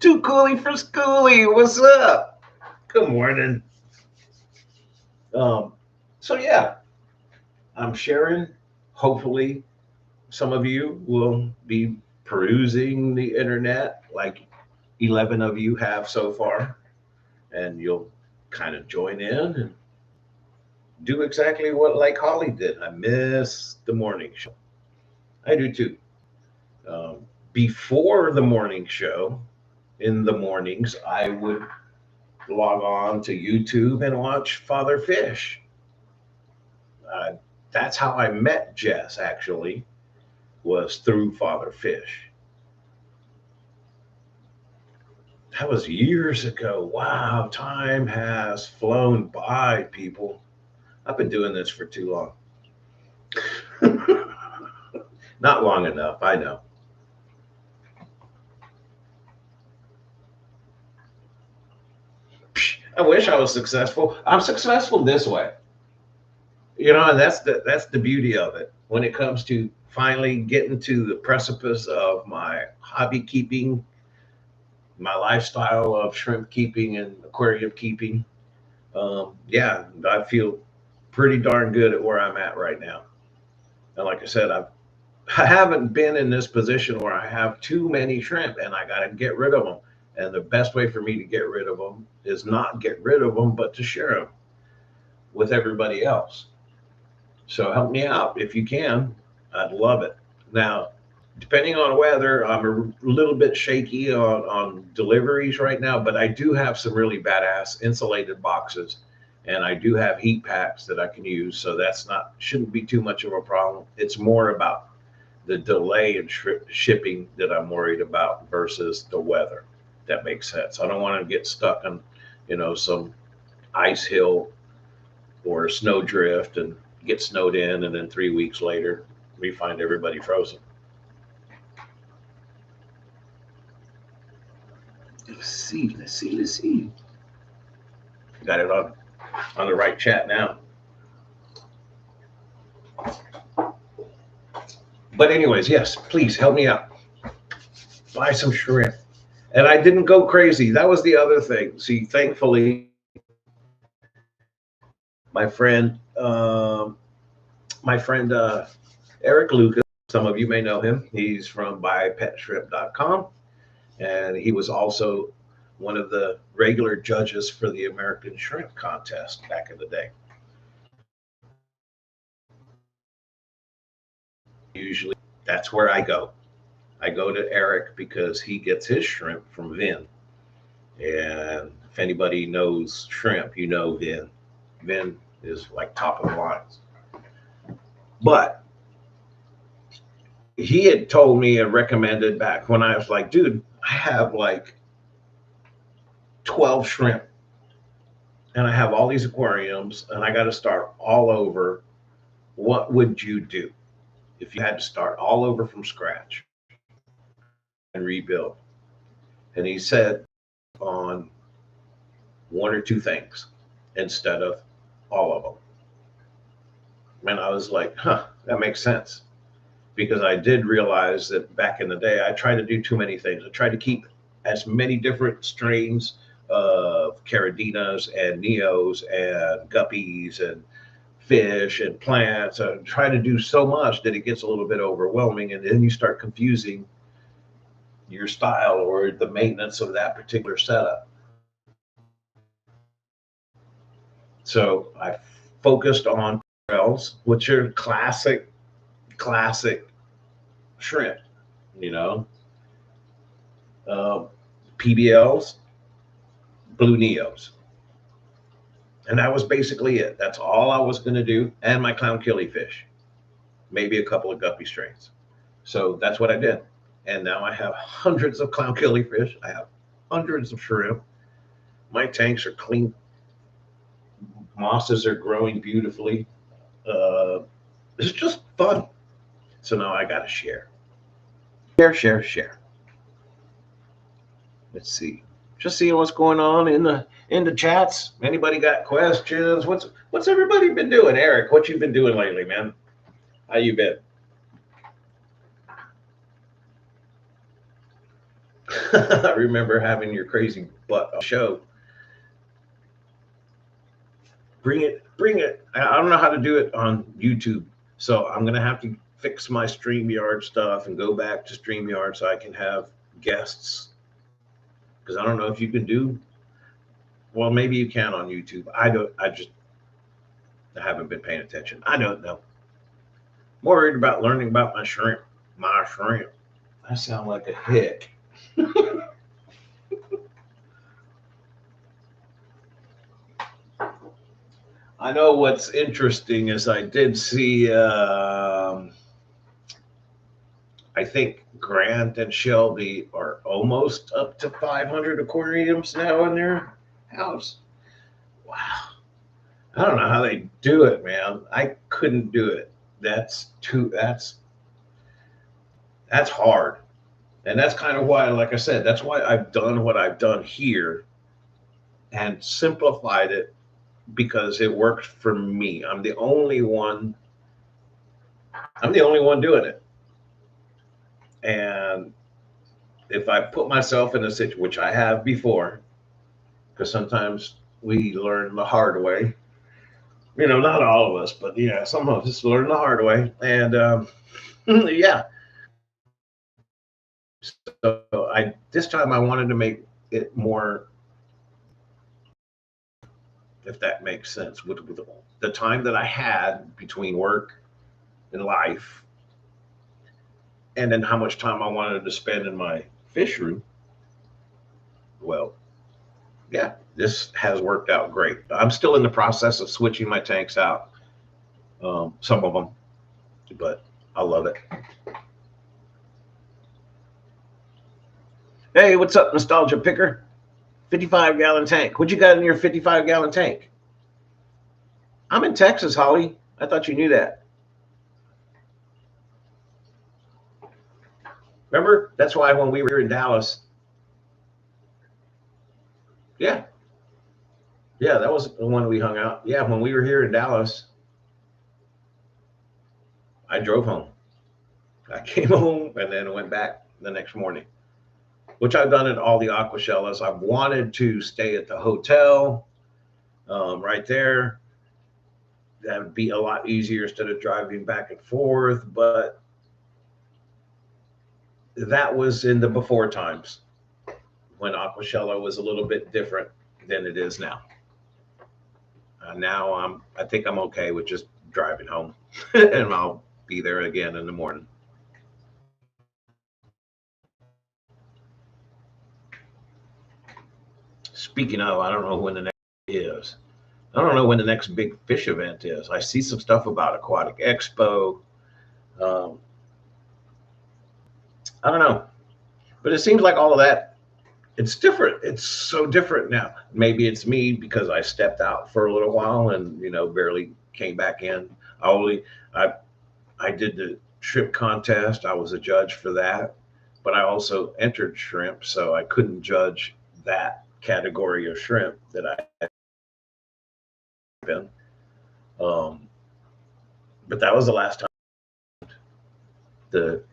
Too coolie for schoolie. What's up? Good morning. Um, so yeah, I'm sharing. Hopefully, some of you will be perusing the internet, like 11 of you have so far, and you'll kind of join in and do exactly what like Holly did. I miss the morning show. I do too. Before the morning show, in the mornings, I would log on to YouTube and watch Father Fish. Uh, that's how I met Jess, actually, was through Father Fish. That was years ago. Wow, time has flown by, people. I've been doing this for too long. Not long enough, I know. I wish I was successful. I'm successful this way. And that's the beauty of it. When it comes to finally getting to the precipice of my hobby keeping, my lifestyle of shrimp keeping and aquarium keeping, yeah, I feel pretty darn good at where I'm at right now. And like I said, I haven't been in this position where I have too many shrimp and I got to get rid of them. And the best way for me to get rid of them is not get rid of them, but to share them with everybody else. So help me out if you can. I'd love it. Now, depending on weather, I'm a little bit shaky on deliveries right now, but I do have some really badass insulated boxes, and I do have heat packs that I can use. So that's not shouldn't be too much of a problem. It's more about the delay in shipping that I'm worried about versus the weather. That makes sense. I don't want to get stuck on, some ice hill or snow drift and get snowed in, and then 3 weeks later we find everybody frozen. Let's see. Got it on the right chat now. But anyways, yes, please help me out. Buy some shrimp. And I didn't go crazy. That was the other thing. See, thankfully, my friend, Eric Lucas, some of you may know him. He's from buypetshrimp.com. And he was also one of the regular judges for the American Shrimp Contest back in the day. Usually, that's where I go. I go to Eric because he gets his shrimp from Vin. And if anybody knows shrimp, you know Vin. Vin is like top of the lines. But he had told me and recommended back when I was like, dude, I have like 12 shrimp and I have all these aquariums and I got to start all over. What would you do if you had to start all over from scratch and rebuild? And he said on one or two things instead of all of them. And I was like, that makes sense. Because I did realize that back in the day, I tried to do too many things. I tried to keep as many different strains of Caridinas and Neos and guppies and fish and plants. I try to do so much that it gets a little bit overwhelming. And then you start confusing your style or the maintenance of that particular setup. So I focused on corals, which are classic shrimp, PBLs, blue Neos. And that was basically it. That's all I was going to do. And my clown killifish, maybe a couple of guppy strains. So that's what I did. And now I have hundreds of clown killifish. I have hundreds of shrimp. My tanks are clean. Mosses are growing beautifully. It's just fun. So now I got to share. Share. Let's see. Just seeing what's going on in the chats. Anybody got questions? What's everybody been doing? Eric, what you been doing lately, man? How you been? I remember having your crazy butt show. Bring it. I don't know how to do it on YouTube, so I'm gonna have to fix my StreamYard stuff and go back to StreamYard so I can have guests. Because I don't know if you can do. Well, maybe you can on YouTube. I don't. I haven't been paying attention. I don't know. More worried about learning about my shrimp. My shrimp. I sound like a hick. I know what's interesting is I did see, I think Grant and Shelby are almost up to 500 aquariums now in their house. Wow. I don't know how they do it, man. I couldn't do it. That's hard. And that's kind of why, like I said, that's why I've done what I've done here and simplified it because it worked for me. I'm the only one doing it. And if I put myself in a situation, which I have before, because sometimes we learn the hard way. Not all of us, but yeah, some of us learn the hard way. And yeah, so this time I wanted to make it more, if that makes sense, with the time that I had between work and life, and then how much time I wanted to spend in my fish room. Well, yeah, this has worked out great. I'm still in the process of switching my tanks out, some of them, but I love it. Hey, what's up, Nostalgia Picker? 55-gallon tank. What you got in your 55-gallon tank? I'm in Texas, Holly. I thought you knew that. Remember? That's why when we were in Dallas. Yeah. Yeah, that was the one we hung out. Yeah, when we were here in Dallas, I drove home. I came home and then went back the next morning, which I've done at all the Aquashellas. I've wanted to stay at the hotel right there. That would be a lot easier instead of driving back and forth. But that was in the before times when Aquashella was a little bit different than it is now. Now I think I'm okay with just driving home, and I'll be there again in the morning. Speaking of, I don't know when the next is. I don't know when the next big fish event is. I see some stuff about Aquatic Expo. Um, I don't know, but it seems like all of that. It's different. It's so different now. Maybe it's me because I stepped out for a little while and barely came back in. I only I I did the shrimp contest. I was a judge for that, but I also entered shrimp, so I couldn't judge that category of shrimp that I had been. Um, but that was the last time the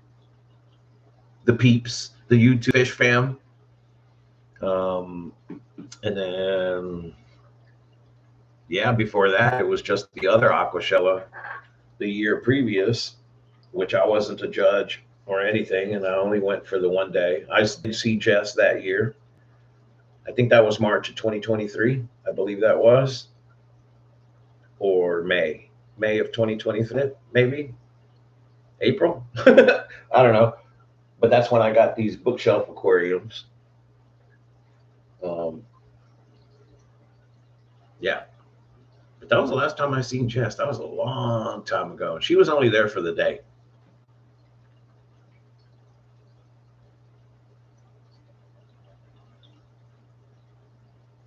the peeps, the YouTube fish fam, um, and then yeah, before that it was just the other Aquashella the year previous, which I wasn't a judge or anything, and I only went for the one day. I did see Jess that year. I think that was March of 2023. I believe that was, or May of 2023, maybe April. I don't know, but that's when I got these bookshelf aquariums. Um, yeah, but that was the last time I seen Jess. That was a long time ago, and she was only there for the day.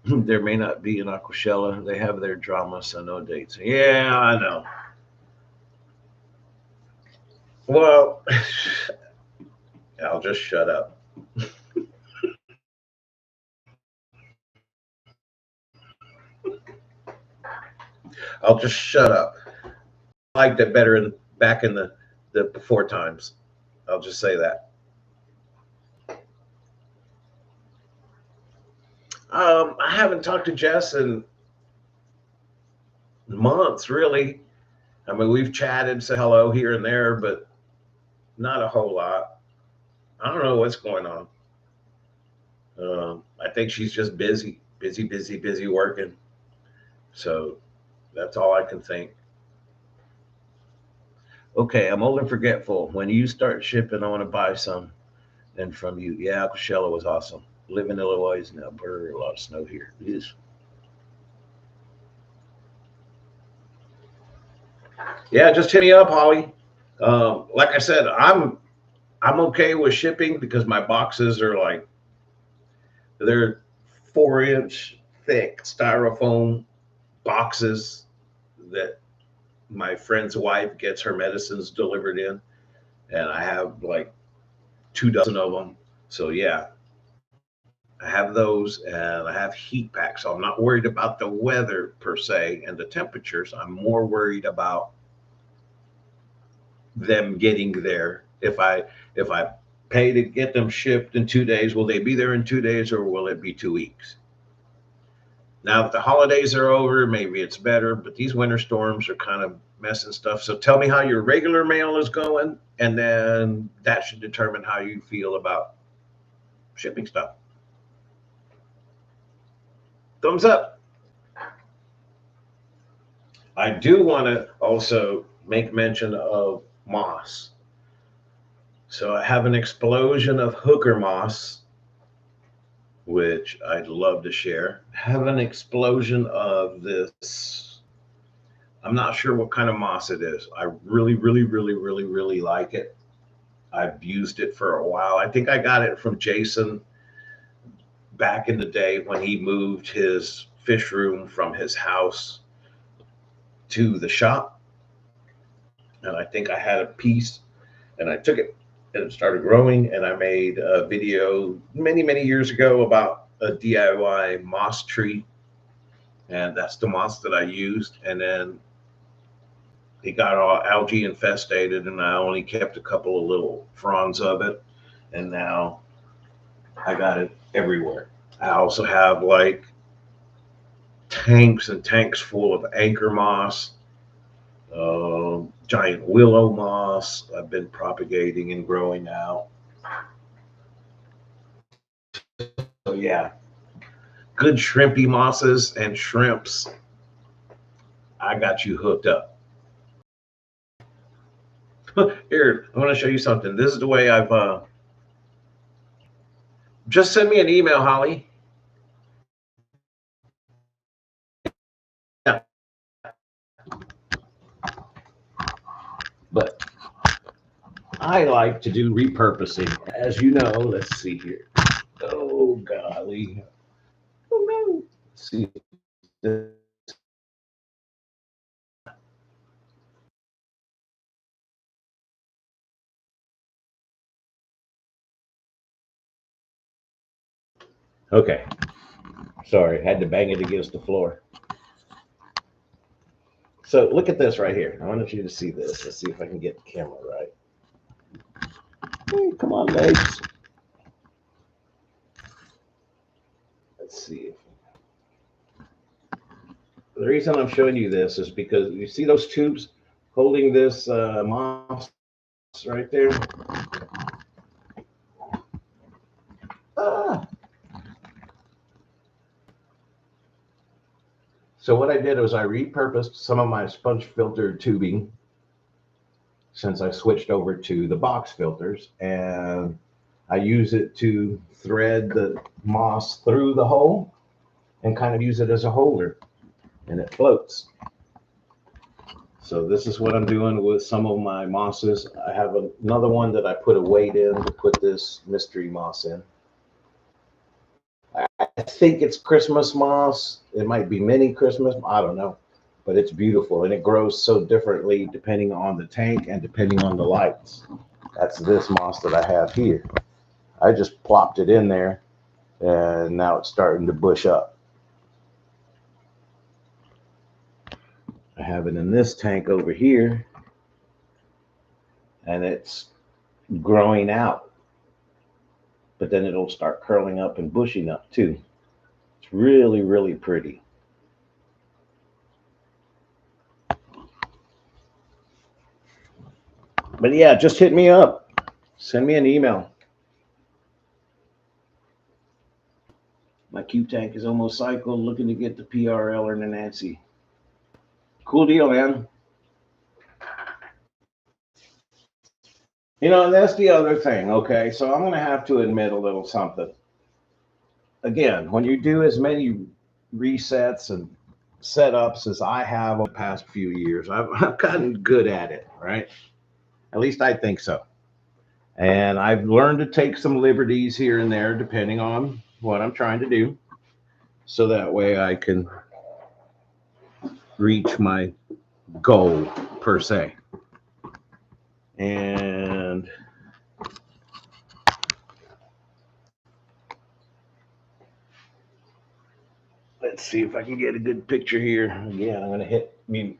There may not be an Aquashella. They have their drama, so no dates. Yeah, I know. Well, I'll just shut up. I'll just shut up. I liked it better back in the before times. I'll just say that. I haven't talked to Jess in months, really. I mean, we've chatted, said hello here and there, but not a whole lot. I don't know what's going on. I think she's just busy, busy, busy, busy working. So that's all I can think. Okay, I'm old and forgetful. When you start shipping, I want to buy some. And from you, yeah, Coachella was awesome. Live in Illinois now, a lot of snow here. It is. Yeah, just hit me up, Holly. Like I said, I'm okay with shipping because my boxes are like they're 4-inch thick styrofoam boxes that my friend's wife gets her medicines delivered in, and I have like 2 dozen of them. So yeah, I have those, and I have heat packs. So I'm not worried about the weather per se and the temperatures. I'm more worried about them getting there. If I pay to get them shipped in 2 days, will they be there in 2 days or will it be 2 weeks? Now that the holidays are over, maybe it's better, but these winter storms are kind of messing stuff. So tell me how your regular mail is going, and then that should determine how you feel about shipping stuff. Thumbs up. I do want to also make mention of moss. So I have an explosion of hooker moss, which I'd love to share. I have an explosion of this. I'm not sure what kind of moss it is. I really, really, really, really, really like it. I've used it for a while. I think I got it from Jason back in the day when he moved his fish room from his house to the shop. And I think I had a piece and I took it and it started growing. And I made a video many, many years ago about a DIY moss tree. And that's the moss that I used. And then it got all algae infested, and I only kept a couple of little fronds of it. And now I got it everywhere. I also have like tanks and tanks full of anchor moss, giant willow moss. I've been propagating and growing out. So yeah, good shrimpy mosses and shrimps. I got you hooked up. Here, I want to show you something. This is the way I've just send me an email, Holly. Yeah. But I like to do repurposing. As you know, let's see here. Oh, golly. Oh, no. Let's see. Okay. Sorry, had to bang it against the floor. So look at this right here. I want you to see this. Let's see if I can get the camera right. Hey, come on, legs. Let's see. The reason I'm showing you this is because you see those tubes holding this moss right there? Ah. So what I did was I repurposed some of my sponge filter tubing since I switched over to the box filters, and I use it to thread the moss through the hole and kind of use it as a holder, and it floats. So this is what I'm doing with some of my mosses. I have another one that I put a weight in to put this mystery moss in. I think it's Christmas moss. It might be mini Christmas. I don't know, but it's beautiful and it grows so differently depending on the tank and depending on the lights. That's this moss that I have here. I just plopped it in there and now it's starting to bush up. I have it in this tank over here and it's growing out, but then it'll start curling up and bushing up too. It's Really, really pretty. But yeah, just hit me up. Send me an email. My Q tank is almost cycled, looking to get the PRL or the Nancy. Cool deal, man. You know, and that's the other thing, okay? So I'm going to have to admit a little something. Again, when you do as many resets and setups as I have over the past few years, I've gotten good at it, right? At least I think so. And I've learned to take some liberties here and there, depending on what I'm trying to do. So that way I can reach my goal, per se. And let's see if I can get a good picture here. Again, I'm going to hit mute.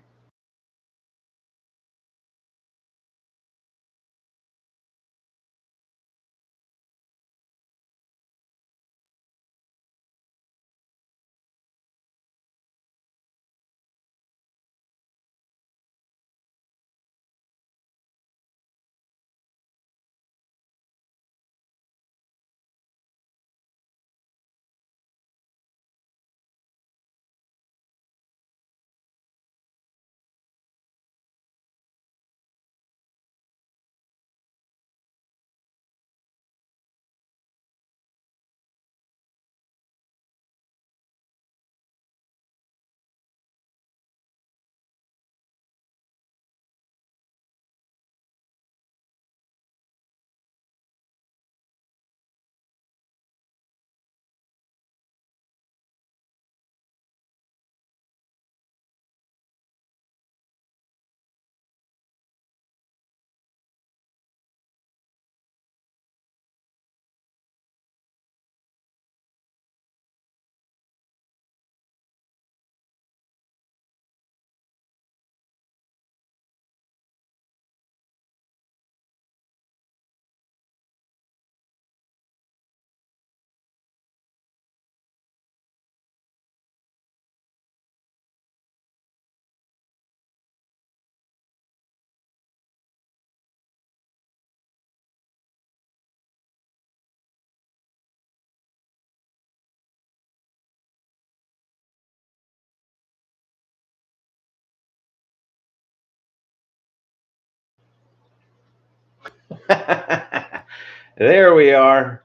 There we are.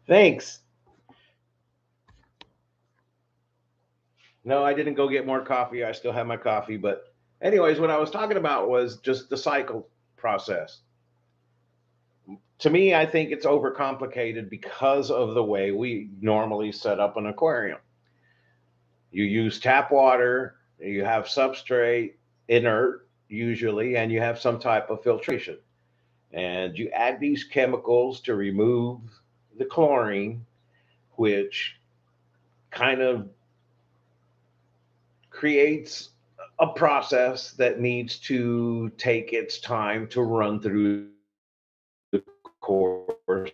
Thanks. No, I didn't go get more coffee. I still have my coffee. But, anyways, what I was talking about was just the cycle process. To me, I think it's overcomplicated because of the way we normally set up an aquarium. You use tap water, you have substrate, inert usually, and you have some type of filtration. And you add these chemicals to remove the chlorine, which kind of creates a process that needs to take its time to run through the course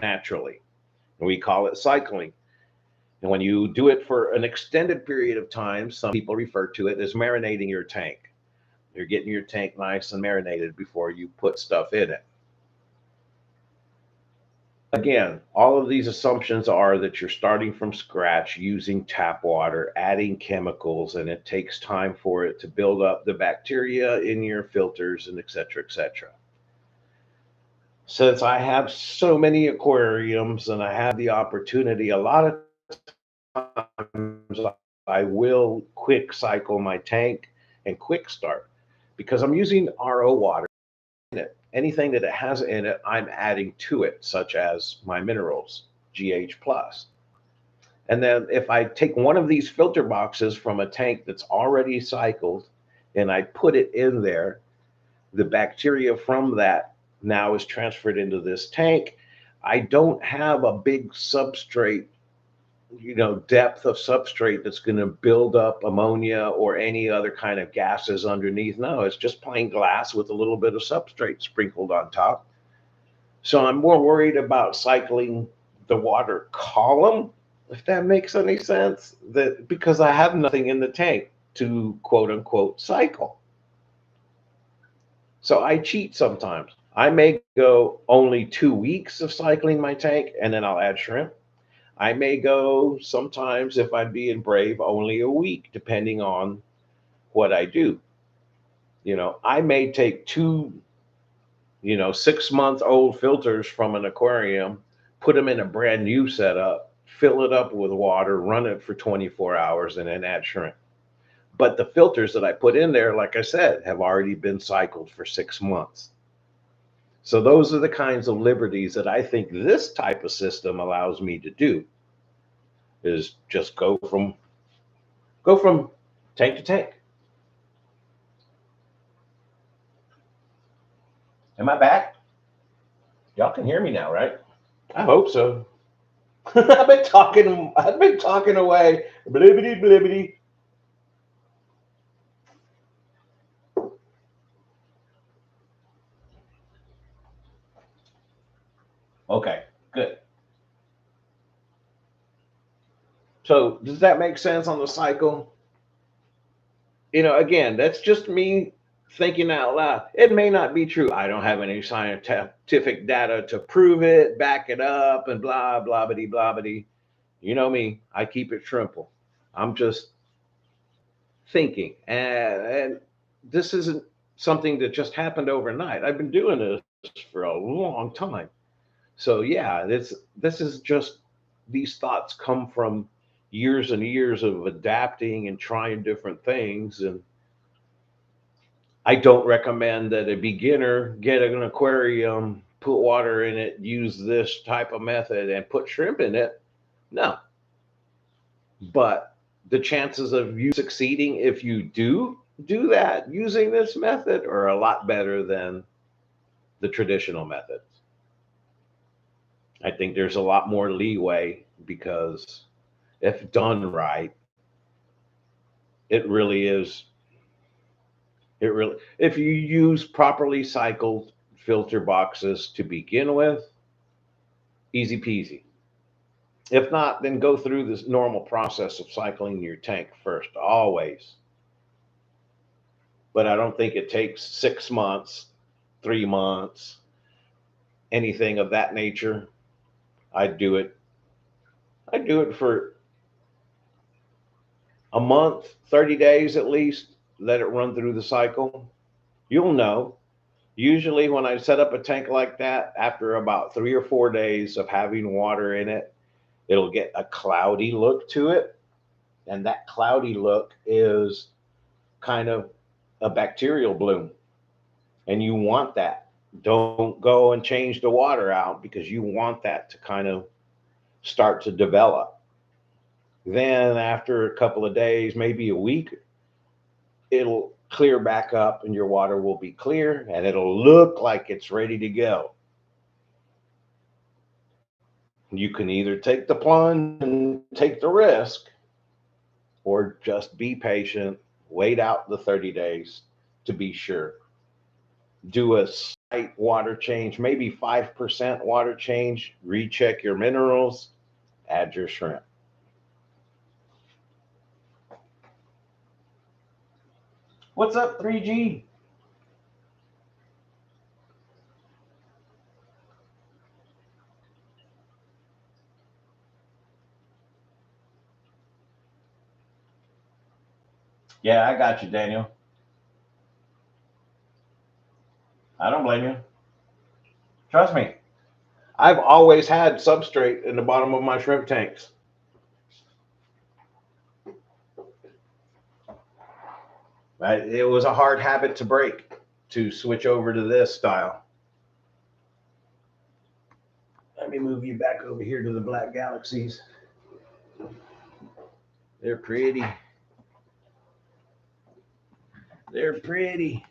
naturally. And we call it cycling. And when you do it for an extended period of time, some people refer to it as marinating your tank. You're getting your tank nice and marinated before you put stuff in it. Again, all of these assumptions are that you're starting from scratch using tap water, adding chemicals, and it takes time for it to build up the bacteria in your filters and et cetera, et cetera. Since I have so many aquariums and I have the opportunity, a lot of times I will quick cycle my tank and quick start because I'm using RO water in it. Anything that it has in it, I'm adding to it, such as my minerals, GH plus. And then if I take one of these filter boxes from a tank that's already cycled and I put it in there, the bacteria from that now is transferred into this tank. I don't have a big substrate, depth of substrate that's going to build up ammonia or any other kind of gases underneath. No, it's just plain glass with a little bit of substrate sprinkled on top. So I'm more worried about cycling the water column if that makes any sense, that because I have nothing in the tank to quote unquote cycle. So I cheat sometimes. I may go only 2 weeks of cycling my tank and then I'll add shrimp. I may go sometimes, if I'm being brave, only a week, depending on what I do. I may take two, 6-month old filters from an aquarium, put them in a brand new setup, fill it up with water, run it for 24 hours, and then add shrimp. But the filters that I put in there, like I said, have already been cycled for 6 months. So those are the kinds of liberties that I think this type of system allows me to do, is just go from tank to tank. Am I back? Y'all can hear me now, right? I hope so. I've been talking away. Blibbity blibbity. Okay, good. So does that make sense on the cycle? Again, that's just me thinking out loud. It may not be true. I don't have any scientific data to prove it, back it up, and blah blah bitty blah bitty. You know me, I keep it simple. I'm just thinking, and this isn't something that just happened overnight. I've been doing this for a long time. So yeah, this is just, these thoughts come from years and years of adapting and trying different things. And I don't recommend that a beginner get an aquarium, put water in it, use this type of method, and put shrimp in it. No, but the chances of you succeeding if you do that using this method are a lot better than the traditional methods. I think there's a lot more leeway because if done right, it really is. If you use properly cycled filter boxes to begin with, easy peasy. If not, then go through this normal process of cycling your tank first, always. But I don't think it takes 6 months, 3 months, anything of that nature. I do it. I do it for a month, 30 days at least. Let it run through the cycle. You'll know. Usually, when I set up a tank like that, after about 3 or 4 days of having water in it, it'll get a cloudy look to it. And that cloudy look is kind of a bacterial bloom. And you want that. Don't go and change the water out because you want that to kind of start to develop. Then, after a couple of days, maybe a week, it'll clear back up and your water will be clear and it'll look like it's ready to go. You can either take the plunge and take the risk, or just be patient, wait out the 30 days to be sure. Do a slight water change, maybe 5% water change, recheck your minerals, add your shrimp. What's up, 3G? Yeah, I got you, Daniel. I don't blame you. Trust me. I've always had substrate in the bottom of my shrimp tanks. It was a hard habit to break, to switch over to this style. Let me move you back over here to the black galaxies. They're pretty. They're pretty.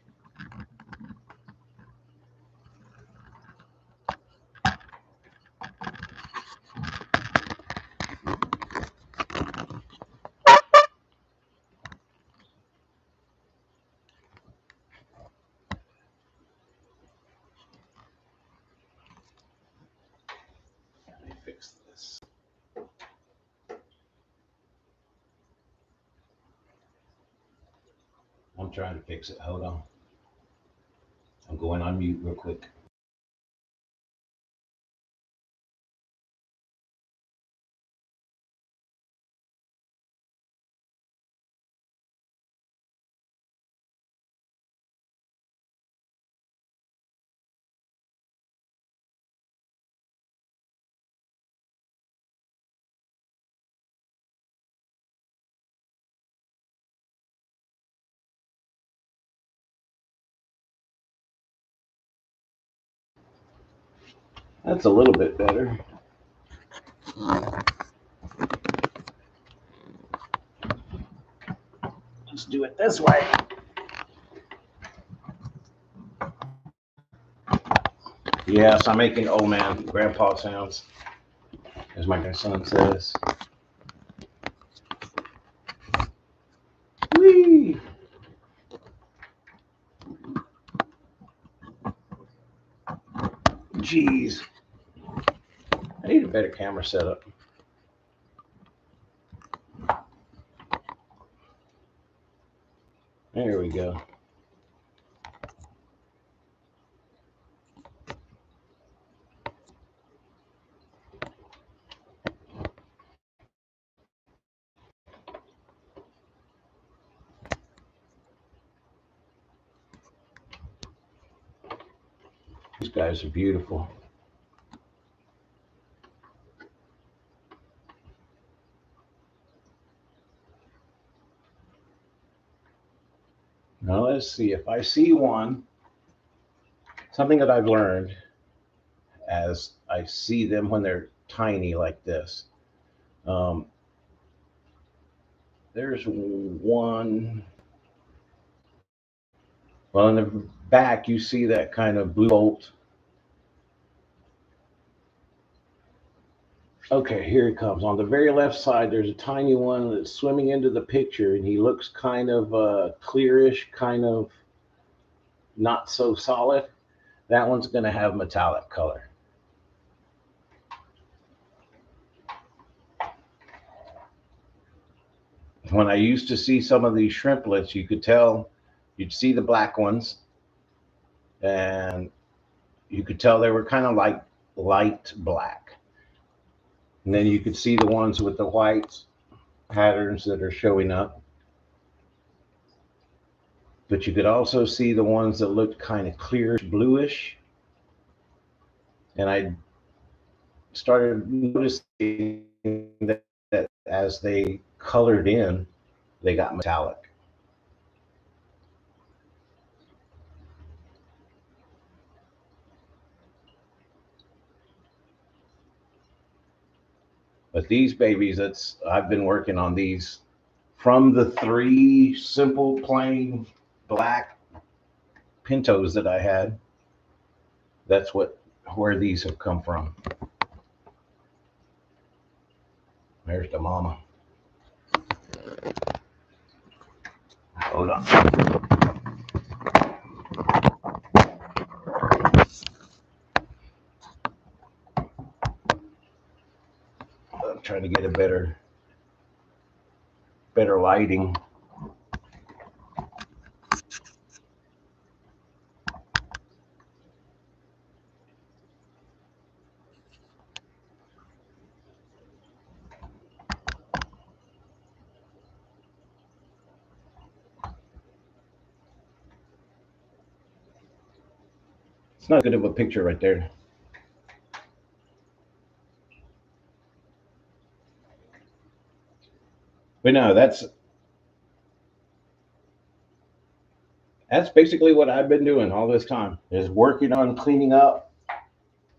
Let me fix this. I'm trying to fix it. Hold on. I'm going on mute real quick. That's a little bit better. Let's do it this way. Yes, I'm making old man grandpa sounds, as my grandson says. Whee! Jeez. I need a better camera setup. There we go. These guys are beautiful. Now let's see if I see one. Something that I've learned as I see them when they're tiny like this. There's one. Well, in the back, you see that kind of blue bolt. Okay, here he comes. On the very left side, there's a tiny one that's swimming into the picture, and he looks kind of clearish, kind of not so solid. That one's going to have metallic color. When I used to see some of these shrimplets, you could tell, you'd see the black ones, and you could tell they were kind of like light black. And then you could see the ones with the white patterns that are showing up. But you could also see the ones that looked kind of clear, bluish. And I started noticing that as they colored in, they got metallic. But these babies, I've been working on these from the 3 simple plain black pintos that I had. That's where these have come from. There's the mama. Hold on. I'm trying to get a better lighting. It's not good of a picture right there. But no, that's basically what I've been doing all this time, is working on cleaning up,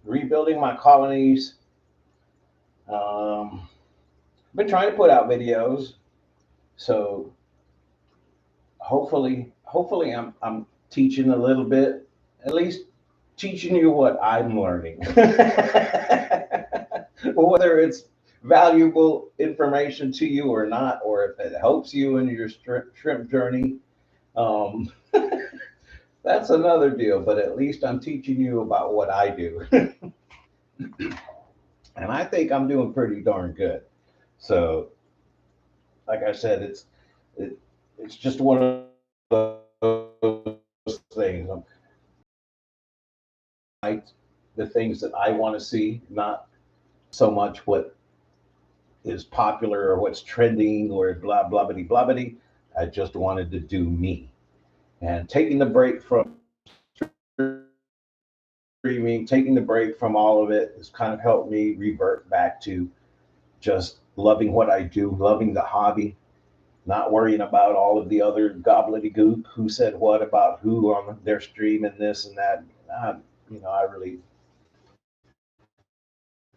rebuilding my colonies. Been trying to put out videos, so hopefully I'm teaching a little bit, at least teaching you what I'm learning. Whether it's valuable information to you or not, or if it helps you in your shrimp journey, that's another deal. But at least I'm teaching you about what I do. And I think I'm doing pretty darn good. So, like I said, it's just one of those things. The things that I want to see, not so much what is popular or what's trending or blah blah bitty blah bitty. I just wanted to do me. And taking the break from streaming, taking the break from all of it has kind of helped me revert back to just loving what I do, loving the hobby, not worrying about all of the other gobbledygook who said what about who on their stream and this and that. I really,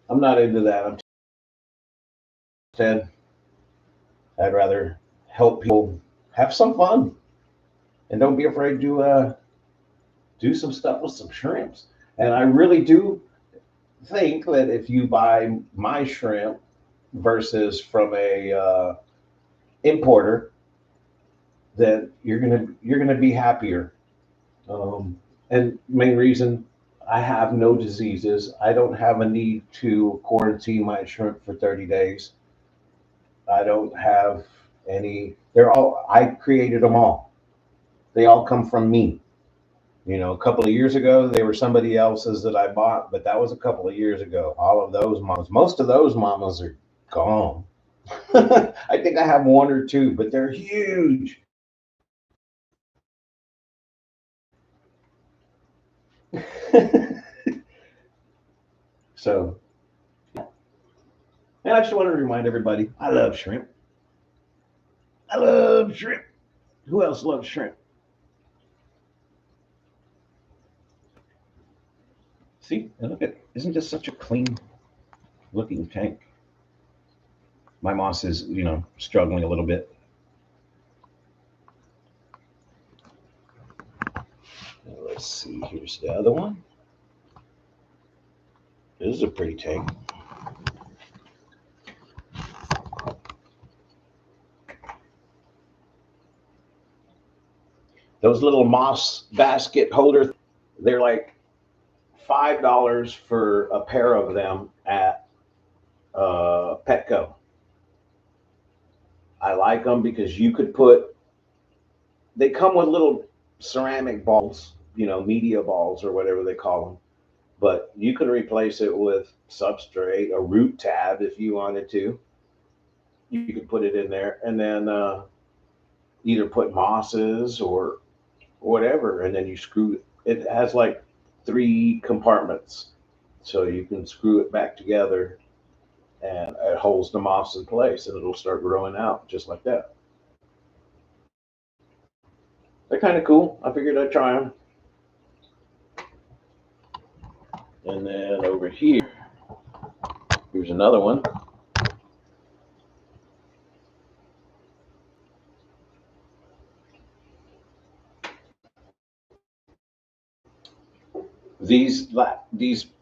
I'm not into that. I'm instead, I'd rather help people have some fun and don't be afraid to do some stuff with some shrimps. And I really do think that if you buy my shrimp versus from a importer, then you're gonna be happier. And main reason, I have no diseases. I don't have a need to quarantine my shrimp for 30 days. I don't have any. They're all. I created them all. They all come from me. A couple of years ago, they were somebody else's that I bought, but that was a couple of years ago. All of those mamas, most of those mamas are gone. I think I have one or two, but they're huge. So, and I just want to remind everybody, I love shrimp. I love shrimp. Who else loves shrimp? See, and look at, isn't this such a clean looking tank? My moss is, struggling a little bit. Let's see, here's the other one. This is a pretty tank. Those little moss basket holders, they're like $5 for a pair of them at Petco. I like them because they come with little ceramic balls, media balls or whatever they call them. But you can replace it with substrate, a root tab if you wanted to. You could put it in there and then either put mosses or whatever, and then you screw it. It has like 3 compartments, so you can screw it back together and it holds the moss in place and it'll start growing out just like that. They're kind of cool. I figured I'd try them. And then over here, here's another one. These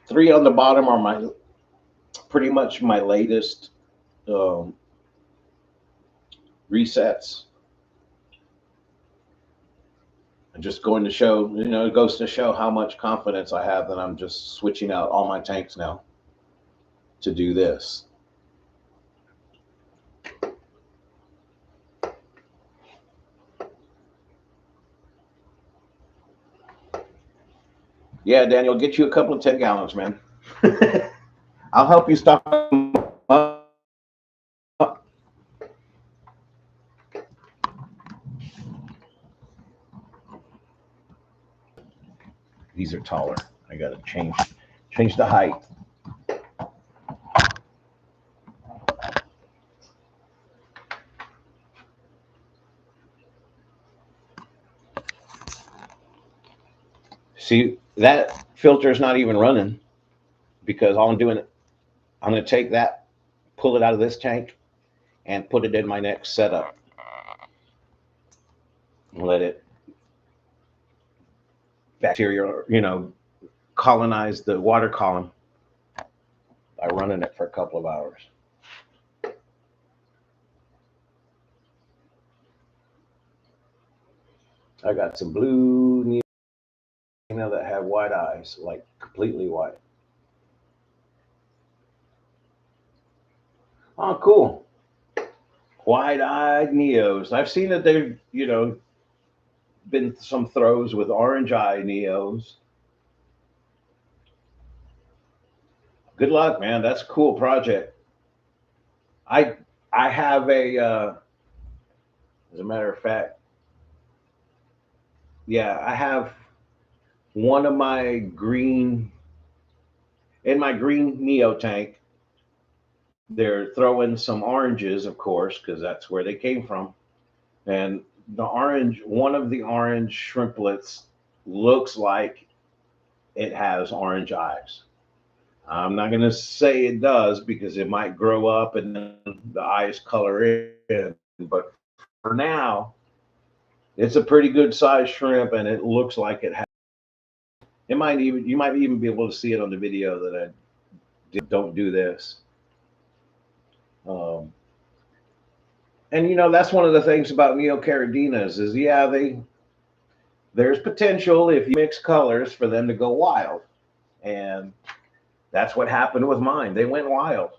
3 on the bottom are pretty much my latest resets. And just going to show, it goes to show how much confidence I have that I'm just switching out all my tanks now to do this. Yeah, Daniel, get you a couple of 10 gallons, man. I'll help you stock them up. These are taller. I got to change the height. See, that filter is not even running because all I'm doing, I'm going to take that, pull it out of this tank, and put it in my next setup. Let it bacteria, colonize the water column by running it for a couple of hours. I got some blue that have white eyes, like completely white. Oh, cool. White-eyed Neos. I've seen that they're, been some throws with orange eye neos. Good luck, man. That's a cool project. I I have as a matter of fact, yeah, I have one of my green in my green neo tank. They're throwing some oranges, of course, because that's where they came from. And one of the orange shrimplets looks like it has orange eyes. I'm not going to say it does because it might grow up and then the eyes color in. But for now, it's a pretty good sized shrimp and it looks like it has. You might even be able to see it on the video that I don't do this. Um, and that's one of the things about neocaradinas is yeah, there's potential if you mix colors for them to go wild. And that's what happened with mine. They went wild.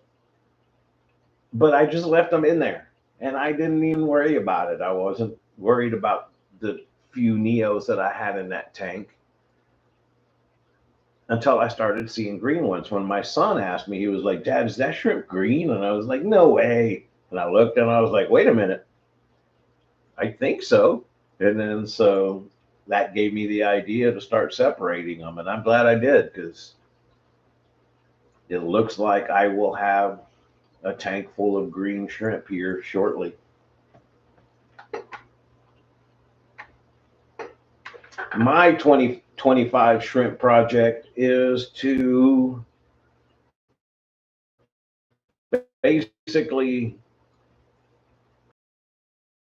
But I just left them in there and I didn't even worry about it. I wasn't worried about the few Neos that I had in that tank until I started seeing green ones. When my son asked me, he was like, "Dad, is that shrimp green?" And I was like, "No way." And I looked and I was like, "Wait a minute. I think so." And then so that gave me the idea to start separating them. And I'm glad I did because it looks like I will have a tank full of green shrimp here shortly. My 2025 shrimp project is to basically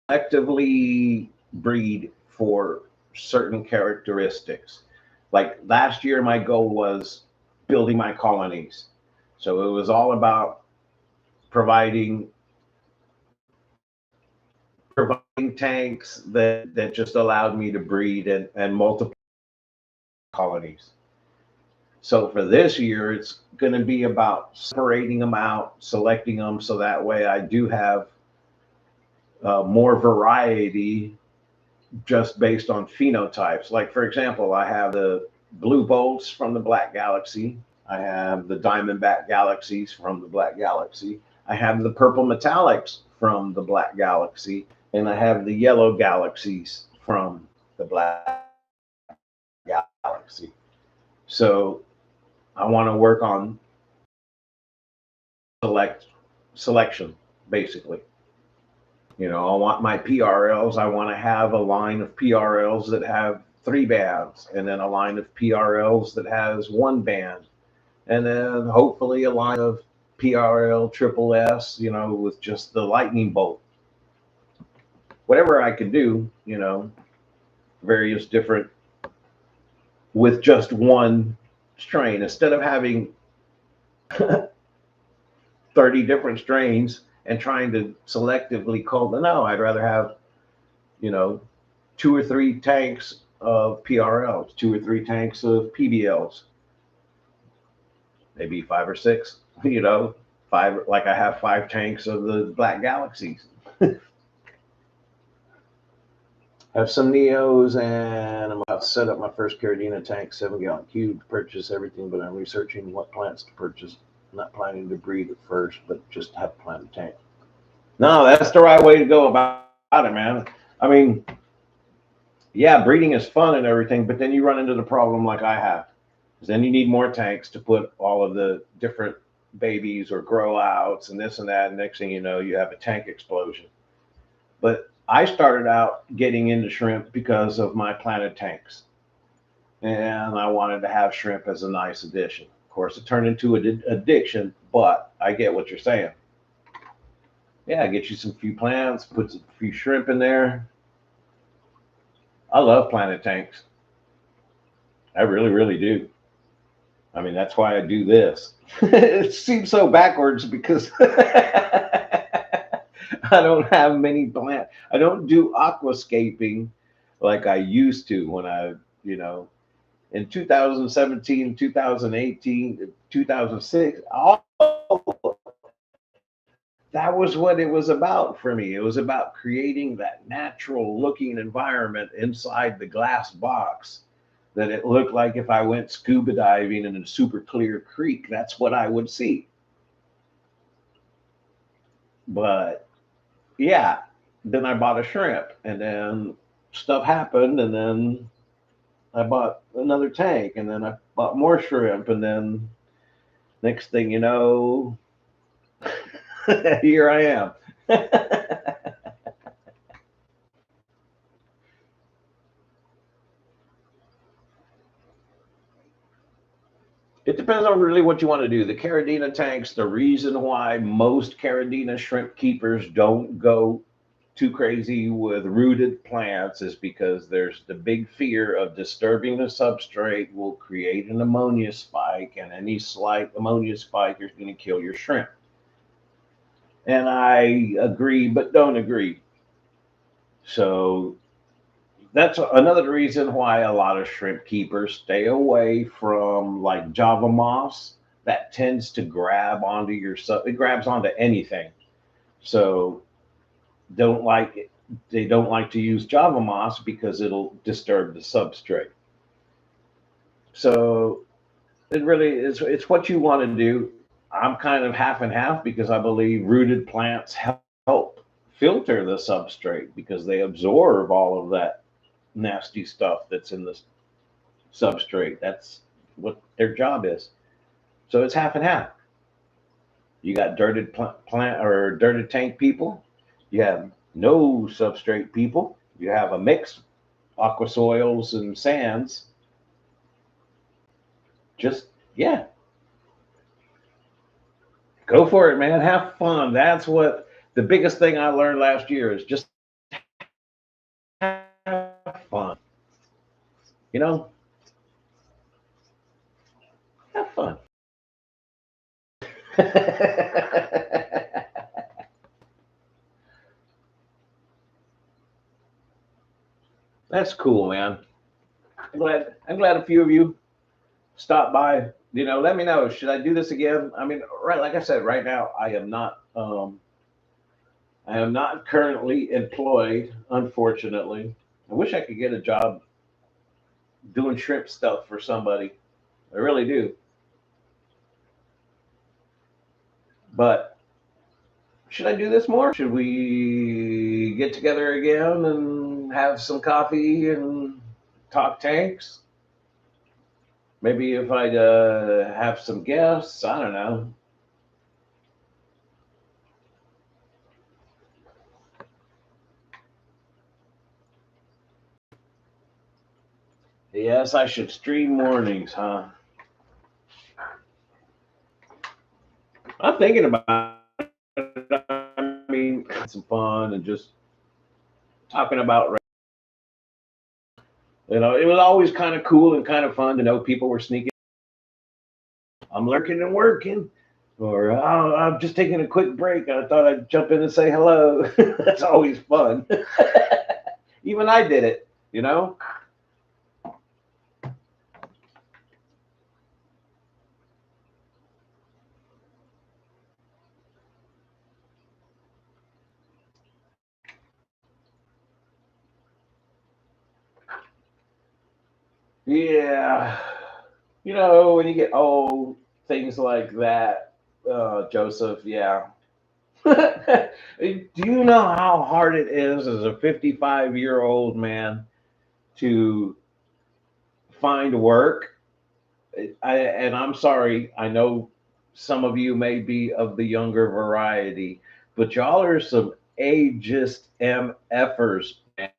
actively breed for certain characteristics. Like last year, my goal was building my colonies. So it was all about providing tanks that just allowed me to breed and multiply colonies. So for this year, it's going to be about separating them out, selecting them so that way I do have more variety just based on phenotypes. Like, for example, I have the blue bolts from the Black Galaxy. I have the Diamondback Galaxies from the Black Galaxy. I have the purple metallics from the Black Galaxy. And I have the yellow galaxies from the Black Galaxy. So I want to work on selection, basically. I want my PRLs. I want to have a line of PRLs that have 3 bands, and then a line of PRLs that has 1 band, and then hopefully a line of PRL triple S, with just the lightning bolt. Whatever I can do, various different with just one strain instead of having 30 different strains and trying to selectively cull them. No, I'd rather have, 2 or 3 tanks of PRLs, 2 or 3 tanks of PBLs, maybe 5 or 6, 5, like I have 5 tanks of the Black Galaxies. I have some Neos, and I'm about to set up my first Caradina tank, 7-gallon cube, to purchase everything, but I'm researching what plants to purchase. I'm not planning to breed at first, but just have a plant tank. No, that's the right way to go about it, man. I mean, yeah, breeding is fun and everything, but then you run into the problem like I have. Because then you need more tanks to put all of the different babies or grow outs and this and that. And next thing you know, you have a tank explosion. But I started out getting into shrimp because of my planted tanks. And I wanted to have shrimp as a nice addition. Of course, it turned into an addiction, but I get what you're saying. Yeah, get you some few plants, put some few shrimp in there. I love planted tanks. I really, really do. I mean, that's why I do this. It seems so backwards because I don't have many plants. I don't do aquascaping like I used to when I, in 2017, 2018, 2006, that was what it was about for me. It was about creating that natural looking environment inside the glass box that it looked like if I went scuba diving in a super clear creek, that's what I would see. But yeah, then I bought a shrimp, and then stuff happened, and then I bought another tank, and then I bought more shrimp, and then next thing you know, here I am. It depends on really what you want to do. The Caradina tanks, the reason why most Caradina shrimp keepers don't go too crazy with rooted plants is because there's the big fear of disturbing the substrate will create an ammonia spike, and any slight ammonia spike is going to kill your shrimp. And I agree, but don't agree. So that's another reason why a lot of shrimp keepers stay away from like Java moss that tends to grab onto your sub. It grabs onto anything. So don't like it. They don't like to use Java moss because it'll disturb the substrate. So it really is. It's what you want to do. I'm kind of half and half because I believe rooted plants help filter the substrate because they absorb all of that nasty stuff that's in the substrate. That's what their job is. So it's half and half. You got dirted plant or dirted tank people. You have no substrate people. You have a mix, aqua soils and sands. Just yeah, go for it, man. Have fun. That's what the biggest thing I learned last year is just have fun. You know, have fun. That's cool, man. I'm glad a few of you stopped by. Let me know. Should I do this again? I mean, right, like I said, right now I am not currently employed, unfortunately. I wish I could get a job doing shrimp stuff for somebody. I really do. But should I do this more? Should we get together again and have some coffee and talk tanks? Maybe if I'd have some guests, I don't know. Yes, I should stream mornings, huh? I'm thinking about it. I mean, some fun and just talking about. It was always kind of cool and kind of fun to know people were sneaking. I'm lurking and working, or oh, I'm just taking a quick break. I thought I'd jump in and say hello. That's always fun. Even I did it, you know? Yeah. When you get old, things like that, Joseph, yeah. Do you know how hard it is as a 55-year-old man to find work? And I'm sorry, I know some of you may be of the younger variety, but y'all are some ageist MFers, man.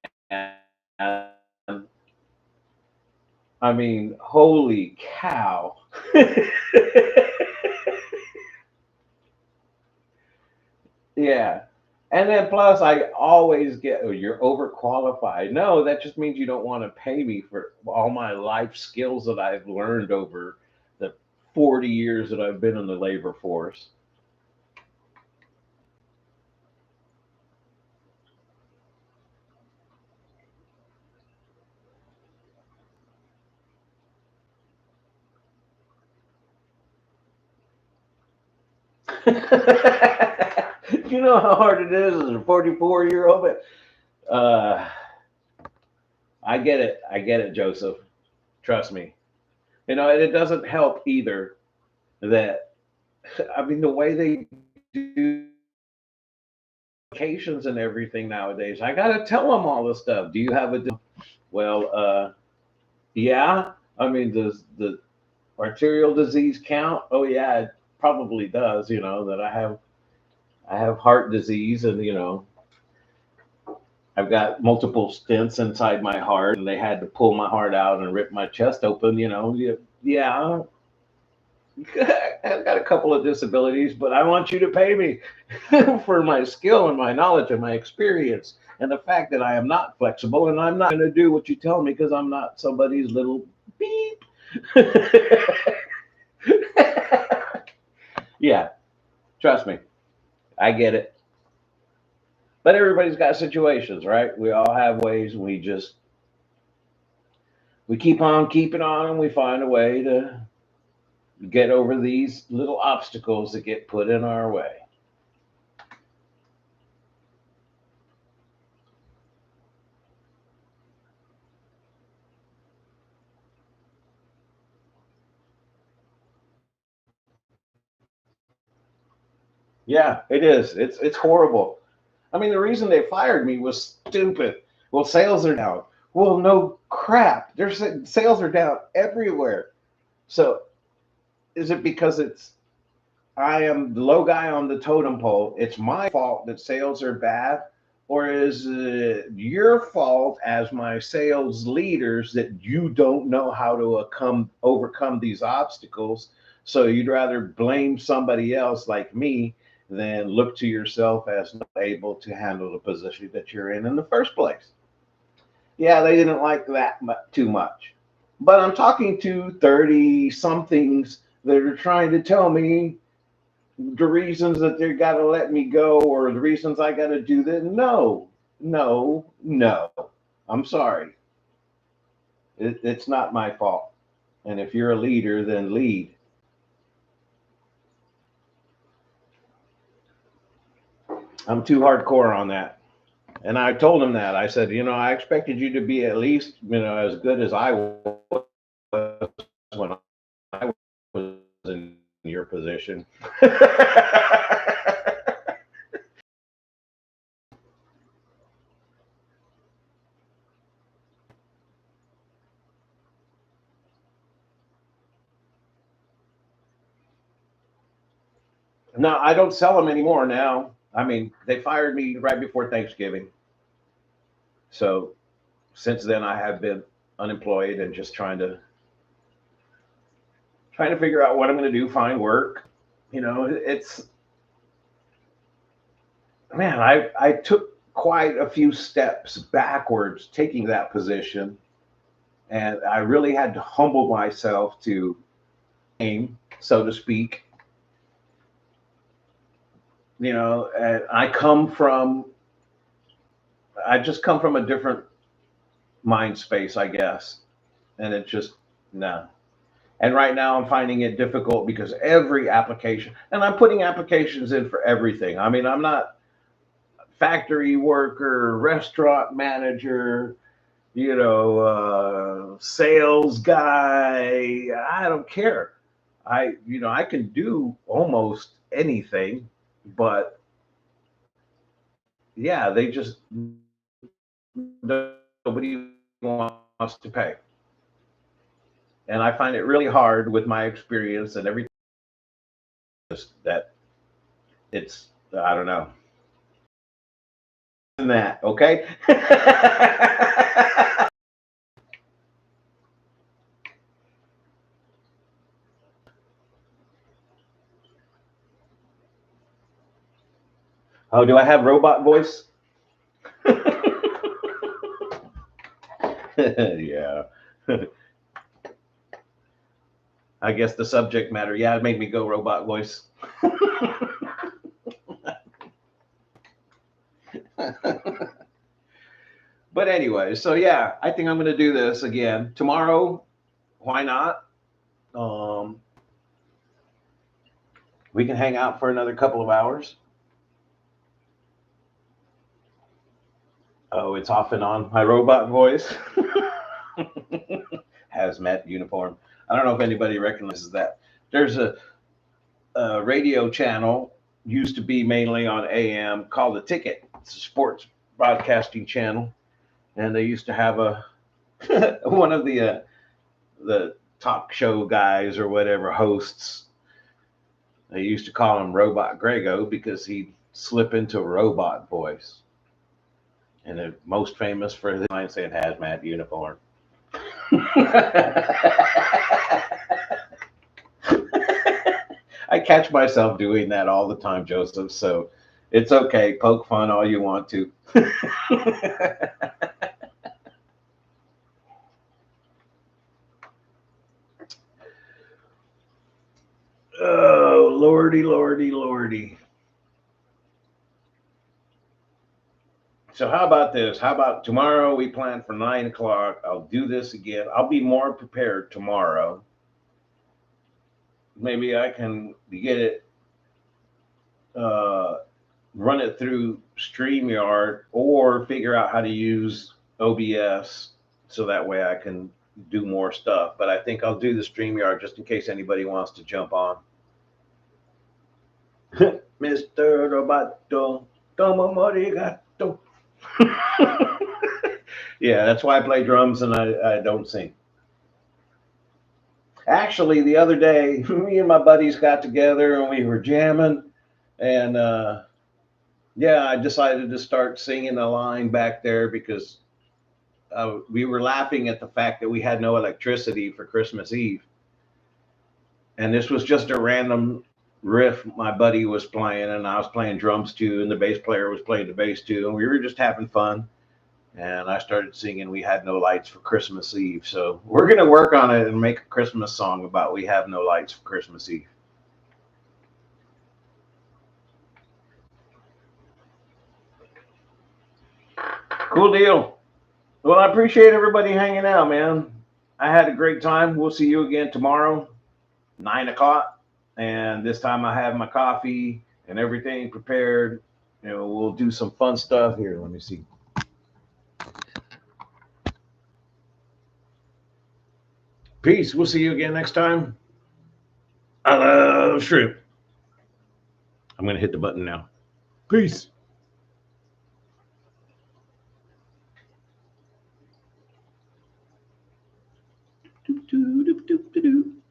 I mean, holy cow. Yeah. And then plus, I always get, oh, you're overqualified. No, that just means you don't want to pay me for all my life skills that I've learned over the 40 years that I've been in the labor force. You know how hard it is as a 44-year-old. But I get it. I get it, Joseph. Trust me. You know, and it doesn't help either that, I mean, the way they do vacations and everything nowadays, I got to tell them all this stuff. Do you have a, well, yeah. I mean, does the arterial disease count? Oh, yeah, it probably does. You know, that I have heart disease, and you know, I've got multiple stents inside my heart, and they had to pull my heart out and rip my chest open. You know, yeah, I've got a couple of disabilities, but I want you to pay me for my skill and my knowledge and my experience, and the fact that I am not flexible, and I'm not going to do what you tell me because I'm not somebody's little beep. Yeah, trust me, I get it. But everybody's got situations, right? We all have ways. We keep on keeping on, and we find a way to get over these little obstacles that get put in our way. Yeah, it is. It's horrible. I mean, the reason they fired me was stupid. Well, sales are down. Well, no crap. Sales are down everywhere. So is it because I am the low guy on the totem pole? It's my fault that sales are bad, or is it your fault as my sales leaders that you don't know how to overcome these obstacles? So you'd rather blame somebody else like me than look to yourself as not able to handle the position that you're in the first place. Yeah, they didn't like that too much. But I'm talking to 30 somethings that are trying to tell me the reasons that they got to let me go or the reasons I got to do that. No, no, no. I'm sorry. It's not my fault. And if you're a leader, then lead. I'm too hardcore on that. And I told him that. I said, you know, I expected you to be at least, you know, as good as I was when I was in your position. No, I don't sell them anymore now. I mean, they fired me right before Thanksgiving. So since then, I have been unemployed and just trying to figure out what I'm going to do, find work. You know, it's man, I took quite a few steps backwards taking that position, and I really had to humble myself to aim, so to speak. You know, and I just come from a different mind space, I guess, and it just no. And right now, I'm finding it difficult because every application, and I'm putting applications in for everything. I mean, I'm not factory worker, restaurant manager, you know, sales guy. I don't care. You know, I can do almost anything, but yeah, they just nobody wants to pay. And I find it really hard with my experience and everything that it's, I don't know. That, okay? Oh, do I have robot voice? Yeah. I guess the subject matter. Yeah, it made me go robot voice. But anyway, so yeah, I think I'm going to do this again tomorrow. Why not? Um, We can hang out for another couple of hours. Oh, it's off and on. My robot voice. Hazmat uniform. I don't know if anybody recognizes that. There's a radio channel, used to be mainly on AM, called The Ticket. It's a sports broadcasting channel. And they used to have a one of the talk show guys or whatever hosts. They used to call him Robot Grego because he'd slip into a robot voice. And they're most famous for the line saying hazmat uniform. I catch myself doing that all the time, Joseph. So it's okay. Poke fun all you want to. Oh, Lordy, Lordy, Lordy. So how about this? How about tomorrow we plan for 9 o'clock? I'll do this again. I'll be more prepared tomorrow. Maybe I can get it, run it through StreamYard or figure out how to use OBS so that way I can do more stuff. But I think I'll do the StreamYard just in case anybody wants to jump on. Mr. Roboto, como morigato. Yeah, that's why I play drums and I don't sing. Actually, the other day, me and my buddies got together and we were jamming. And yeah, I decided to start singing a line back there because we were laughing at the fact that we had no electricity for Christmas Eve. And this was just a random riff my buddy was playing, and I was playing drums too, and the bass player was playing the bass too, and we were just having fun. And I started singing "We Had No Lights for Christmas Eve." So we're going to work on it and make a Christmas song about we have no lights for Christmas Eve. Cool deal. Well, I appreciate everybody hanging out, man. I had a great time. We'll see you again tomorrow, 9 o'clock. And this time I have my coffee and everything prepared. You know, we'll do some fun stuff here. Let me see. Peace. We'll see you again next time. I love shrimp. I'm going to hit the button now. Peace. Doop, doop, doop, doop, doop.